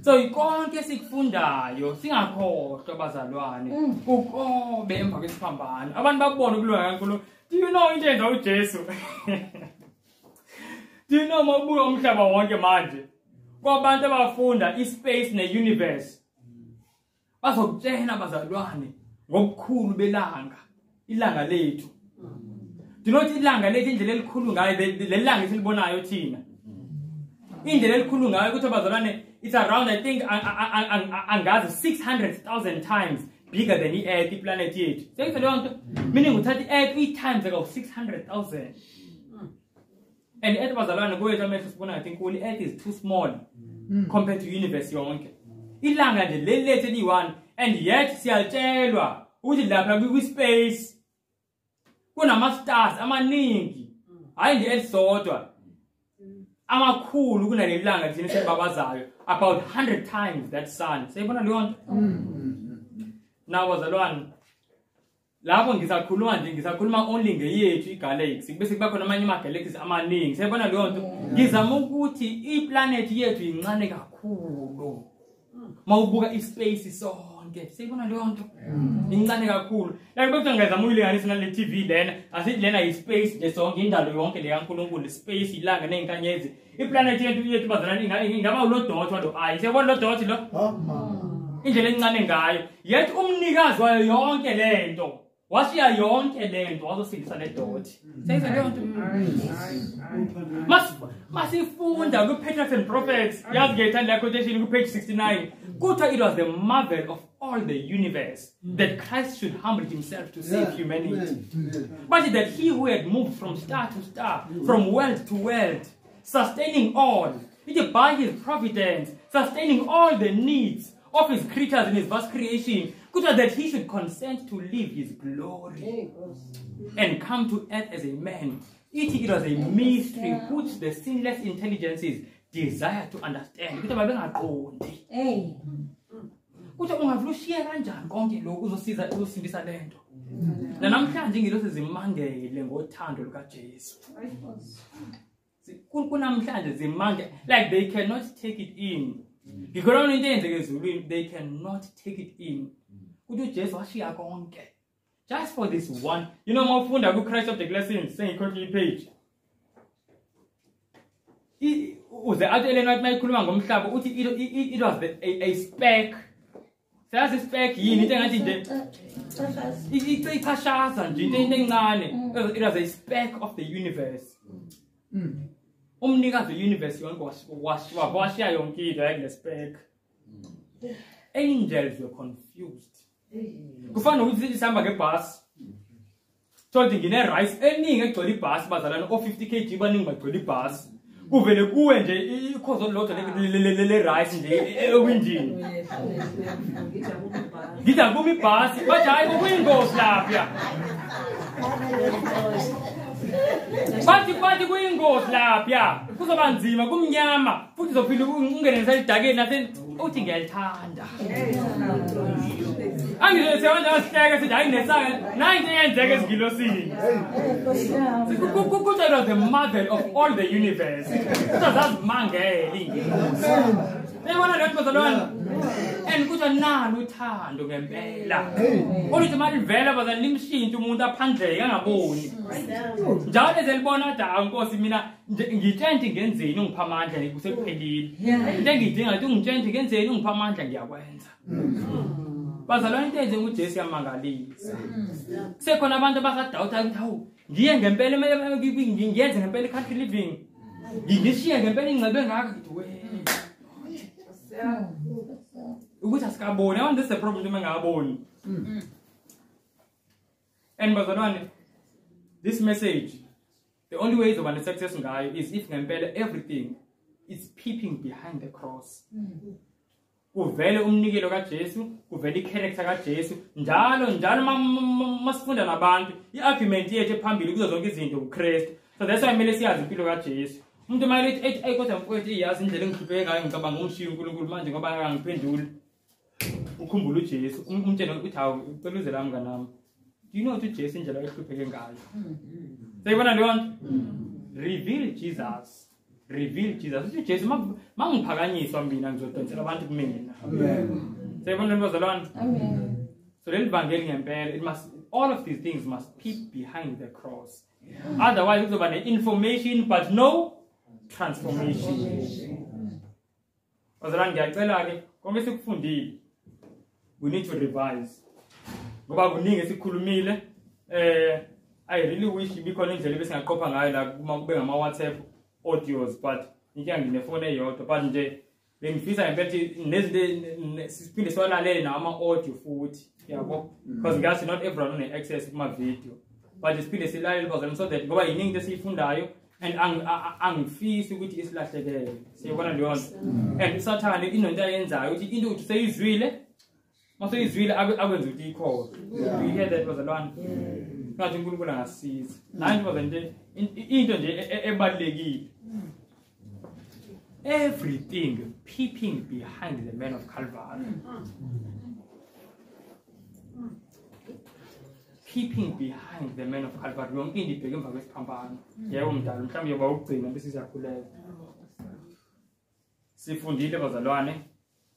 A: So ikonke sikufundayo singakhohlwa bazalwane ukobe emva kwesiphambano. Abantu babone ukulunga kaNkulunkulu. Do you know into enza uJesu? Do you know mabuka umhlaba wonke manje? Kwabantu abafunda ispace ne-universe bazokutshela bazalwane ngobukhulu belanga, ilanga lethu. Do you know ukuthi ilanga lethu indlela elikhulu ngayo lelanga esilibonayo thina? Indlela elikhulu ngayo ukuthi bazalwane it's around I think angazi 600,000 times bigger than i-Earth, iplanet yethu. Sekuthe leyo nto meaning uthatha i-Earth uyi-times like 600,000. And i-Earth bazalwane kwethu amehlo sibona I think only Earth is too small compared to universe yonke. Ilanga nje lethu eli-1 and yet siyatshelwa ukuthi lapha kwi-space kunama-stars amaningi hayi nje elisodwa amakhulu kunaleli langa thina esibabazayo about 100 times that sun. Sayibona leyo nto? Now bazalwane lapho ngisakhuluma only ngeyethu igalaxy bese kuba khona amanye ama-galaxies amaningi. Sayibona leyo nto? Ngizama ukuthi iplanet yethu incane kakhulu mawubuka ispace sonke. Sayibona leyo nto? Incane kakhulu. Like bese ngizama ukuyilinganisa nale TV lena asithi lena ispace nje sonke indalo yonke le kaNkulunkulu space ilanga nezinkanyezi. Iplanet yethu bazalwane ingaba ulodotho lo ayi. Sayibona lo dot lo? Indlela encane ngayo. Yet umnikazi wayo yonke lento washiya yonke lento wazosindisa le dot. Sayizwa leyo nto? Masifunda ku-Patriarchs and Prophets yazi ngethanda la quotation ku-page 69 kuthiwa it was the marvel of all the universe that Christ should humble himself to save humanity. But that he who had moved from star to star, from world to world, sustaining all, by his providence, sustaining all the needs of his creatures in his vast creation, that he should consent to leave his glory and come to earth as a man. It was a mystery which the sinless intelligences desire to understand. Ungavlushiya kanjani konke lokhu uzosindisa lento. Namhlanje ngilose zimangele ngothando lukaJesu. Kunamhlanje zimangele like they cannot take it in. Because into eyenzeke ezulwini they cannot take it in. Kuthi uJesu washiya konke just for this one. You know mawufunda ku Christ of the Lessons sengikhohle ipage. Uze atele nathi mayikhuluma ngomhlaba uthi it was a speck. Sayazi speck yini into engathi nje ichashaza nje into encane. It was a speck of the universe. Umnikazi we-universe yonke washiya yonke into like the speck. Angels were confused. Kufana ukuthi sihamba ngebhasi. Thothi ngine-rice eningi egcwele ibhasi bazalwane o-50 kg baningi bagcwele ibhasi. Kuvele kuwe nje ikhozo lodwa le-rice nje ewindini. Ngidla kuma ibhasi bathi hayi kuyingozi lapha. Bathi kuyingozi lapha. Kuzoba nzima kumnyama futhi uzophila ungene naselidakeni nase uthi ngiyalithanda. Angizosebenza ngasihleke sithi hayi nesaka nayi into eyenzeka ezigilosini. Kuthiwa the marvel of all the universe. Kuthiwa zazimangele ingelosi. Uyabona le nto bazalwane? And kuthiwa nalo uthando ngempela. Oluthi manje vele bazalwane limshintshe umuntu aphandleke angaboni. Njalo ezelibona da Nkosi mina ngitshente ngenzeni ungipha amandla ngikusephelile. Into engidinga ukuthi ungitshente ngenzeni ungipha amandla ngiyakwenza. Bazalwane into enze uJesu yamangalisa. Kusekhona abantu abasadawutha ukuthi hawu ngiye ngempela ngiyenze ngempela country living. Ngishiye ngempela ingcebo engaka ngithi we. Ukuthi asikaboni. I want this the problem noma ngaboni. And bazalwane this message the only way to find success ngayo is if ngempela everything is peeping behind the cross. kuvele umnikelo kaJesu, kuvele icharacter kaJesu. Njalo masifunda nabantu, iargument yethu ephambili kuzo zonke izinto uKristu. So that's why kumele siyazi impilo kaJesu. Umuntu mayithi ethi kodwa mfowethu iyazi indlela engihlupheke ngayo ngicabanga umshiya uNkulunkulu manje ngoba angangiphenduli. Ukhumbula uJesu, umtshela ukuthi hawu ucela uze la mnganami. Do you know ukuthi uJesu indlela ehlupheke ngayo? Sayibona leyo nto? Reveal Jesus. Reveal Jesus. Uthi uJesu mangiphakanyiswa mina ngizodonsela abantu kumina.
F: Amen.
A: Sayibona bazalwane?
C: Amen.
A: So leli vangeli ngempela all of these things must peep behind the cross. Otherwise kuzoba ne-information but no transformation. Bazalwane ngiyacela ke konke sikufundile we need to revise. Ngoba kuningi esikhulumile I really wish ibikhona indlela ebesingaqopha ngayo la kuma kube ngama WhatsApp audios but ngike nginefone eyodwa but nje bengifisa ngempela ukuthi nezinto siphinde siwalalele nama audio futhi yabo because ngathi not everyone one access kuma video but siphinde silalele bazalwane so that ngoba yiningi into esiyifundayo and angifisi ukuthi isilahlekele siyabona leyo nto and isathane inonto ayenzayo ukuthi into uthi seyizwile mase izwile akwenza ukuthi ikho you hear that bazalwane ngathi uNkulunkulu angasiza nayo bazalwane into nje ebalekile everything peeping behind the man of Calvary. Peeping behind the man of Calvary. Yonke into ibheke emva kwesiphambano. Yebo mdala mhlawumbe yoba ukugcina bese siyakhuleka. Sifundile bazalwane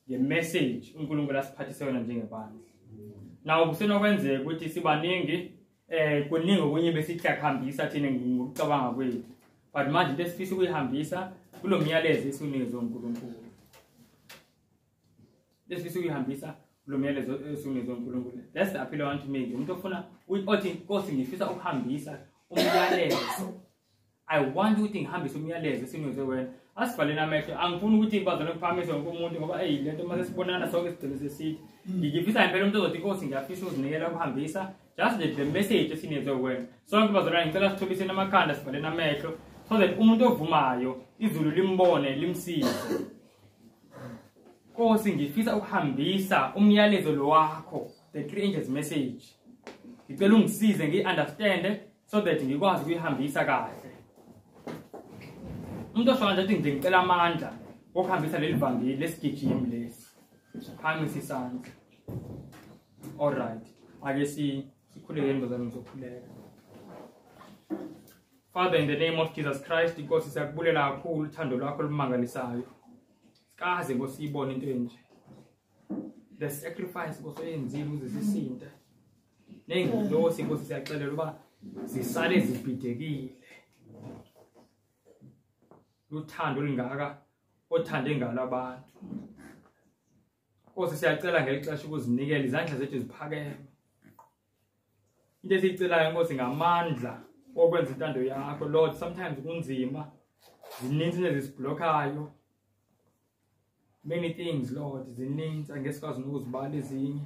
A: nge-message uNkulunkulu asiphathise yona njengebandla. Now kusenokwenzeka ukuthi sibaningi kuningi okunye besihlakahambisa thina ngokucabanga kwethu. But manje into esifisa ukuyihambisa kulo myalezo esinikezwe uNkulunkulu. Lesifisa ukuyihambisa kulo myalezo esinikezwe uNkulunkulu. That's the appeal I want to make. Umuntu ofuna uthi Nkosi ngifisa ukuhambisa umyalezo. I want ukuthi ngihambise umyalezo esinikezwe wena. Asivalena amehlo angifuni ukuthi bazalwane kuphamise wonke umuntu ngoba lento mase sibonana sonke sidele sesithi ngifisa impela umuntu ozothi Nkosi ngiyafisa uzinikela ukuhambisa just the message esinikezwe wena. Sonke bazalwane ngicela sithobise namakhanda sivalena amehlo so that umuntu ovumayo izulu limbone limsize. Nkosi ngifisa ukuhambisa umyalezo lo wakho, the three angels message. Ngicela ungisize ngiunderstand so that ngikwazi ukuyihambisa kahle. Umuntu osho nje nje ngicela amandla okuhambisa leli vangeli lesigijimi lesi. Phangisa isandla. All right. Ake sikhuleke ngizozama ngizokhuleka. Father, in the name of Jesus Christ, Nkosi siyakubulela kakhulu uthando lwakho olumangalisayo. Sikaze ngosibona into enje. The sacrifice Nkosi oyenzile ukuze sisinde. Nengilosi Nkosi siyaxelela uba zisale zibhidekile. Luthando lingaka othande ngalo abantu. Nkosi siyacela ngelixesha ukuzinikela izandla zethu ziphakeme. Into esiyicelayo Nkosi ngamandla okwenza intando yakho Lord. Sometimes kunzima, zininzi izinto ezisiblockayo, many things Lord, zininzi angesikwazi ukuzibala ezinye,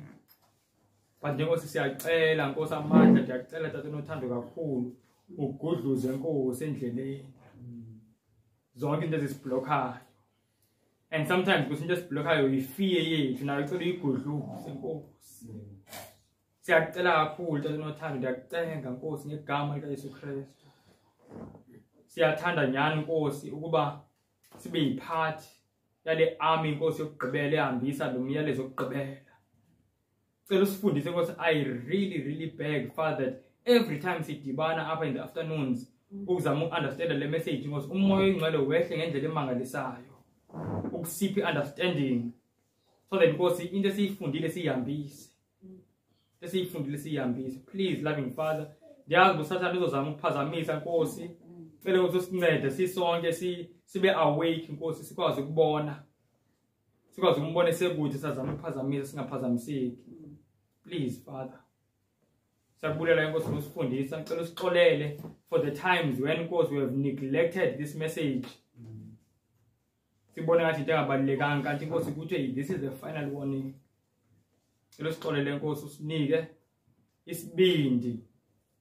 A: but njengosi siyacela Nkosi amandla, ndiyacela Tata nothando kakhulu ugudluze Nkosi endleleni zonke into ezisiblockayo. And sometimes kusinto esibblockayo ifear yethu nayo icela igudluze Nkosi. Siyacela kakhulu Tata nothando, ndiyakucenga Nkosi ngegama likaYesu Kristu. Siyathanda nyani Nkosi ukuba sibe yiphathi yale army Nkosi yokugqibela ehambisa lo myalezo wokugqibela. Cela usifundise Nkosi, I really beg Father that every time sidibana up in the afternoons ukuzama ukunderstand le message Nkosi, umoya oyingcwele wehle ngendlela emangalisayo ukusiphi understanding so that Nkosi into esiyifundile siyihambise. Please loving Father, ndiyazi usathana uzozama ukuphazamisa Nkosi. Cela ukuthi usincede sisonke sibe awake Nkosi, sikwazi ukubona, sikwazi ukumbona esekude, sizama ukuphazamisa singaphazamiseki. Please Father, siyakubulela Nkosi usifundisa, ngicela usixolele for the times when Nkosi we have neglected this message. Sibone ngathi into engabalulekanga kanti Nkosi kuthiwe this is the final warning. Ngicela usixolele Nkosi, usinike isibindi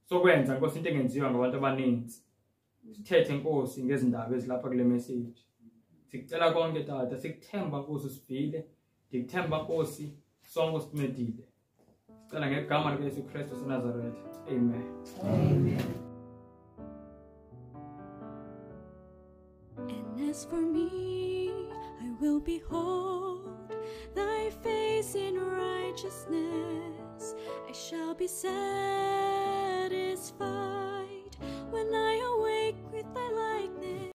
A: sokwenza Nkosi into engenziwa ngabantu abaninzi. Sithethe Nkosi ngezindaba ezilapha kule message. Sicela konke Tata, sikuthemba Nkosi usivile. ndikuthemba Nkosi sonke sincedile. Sicela ngegama likaYesu Kristu waseNazaretha. Amen.
H: And as for me, I will behold thy face in righteousness. I shall be satisfied.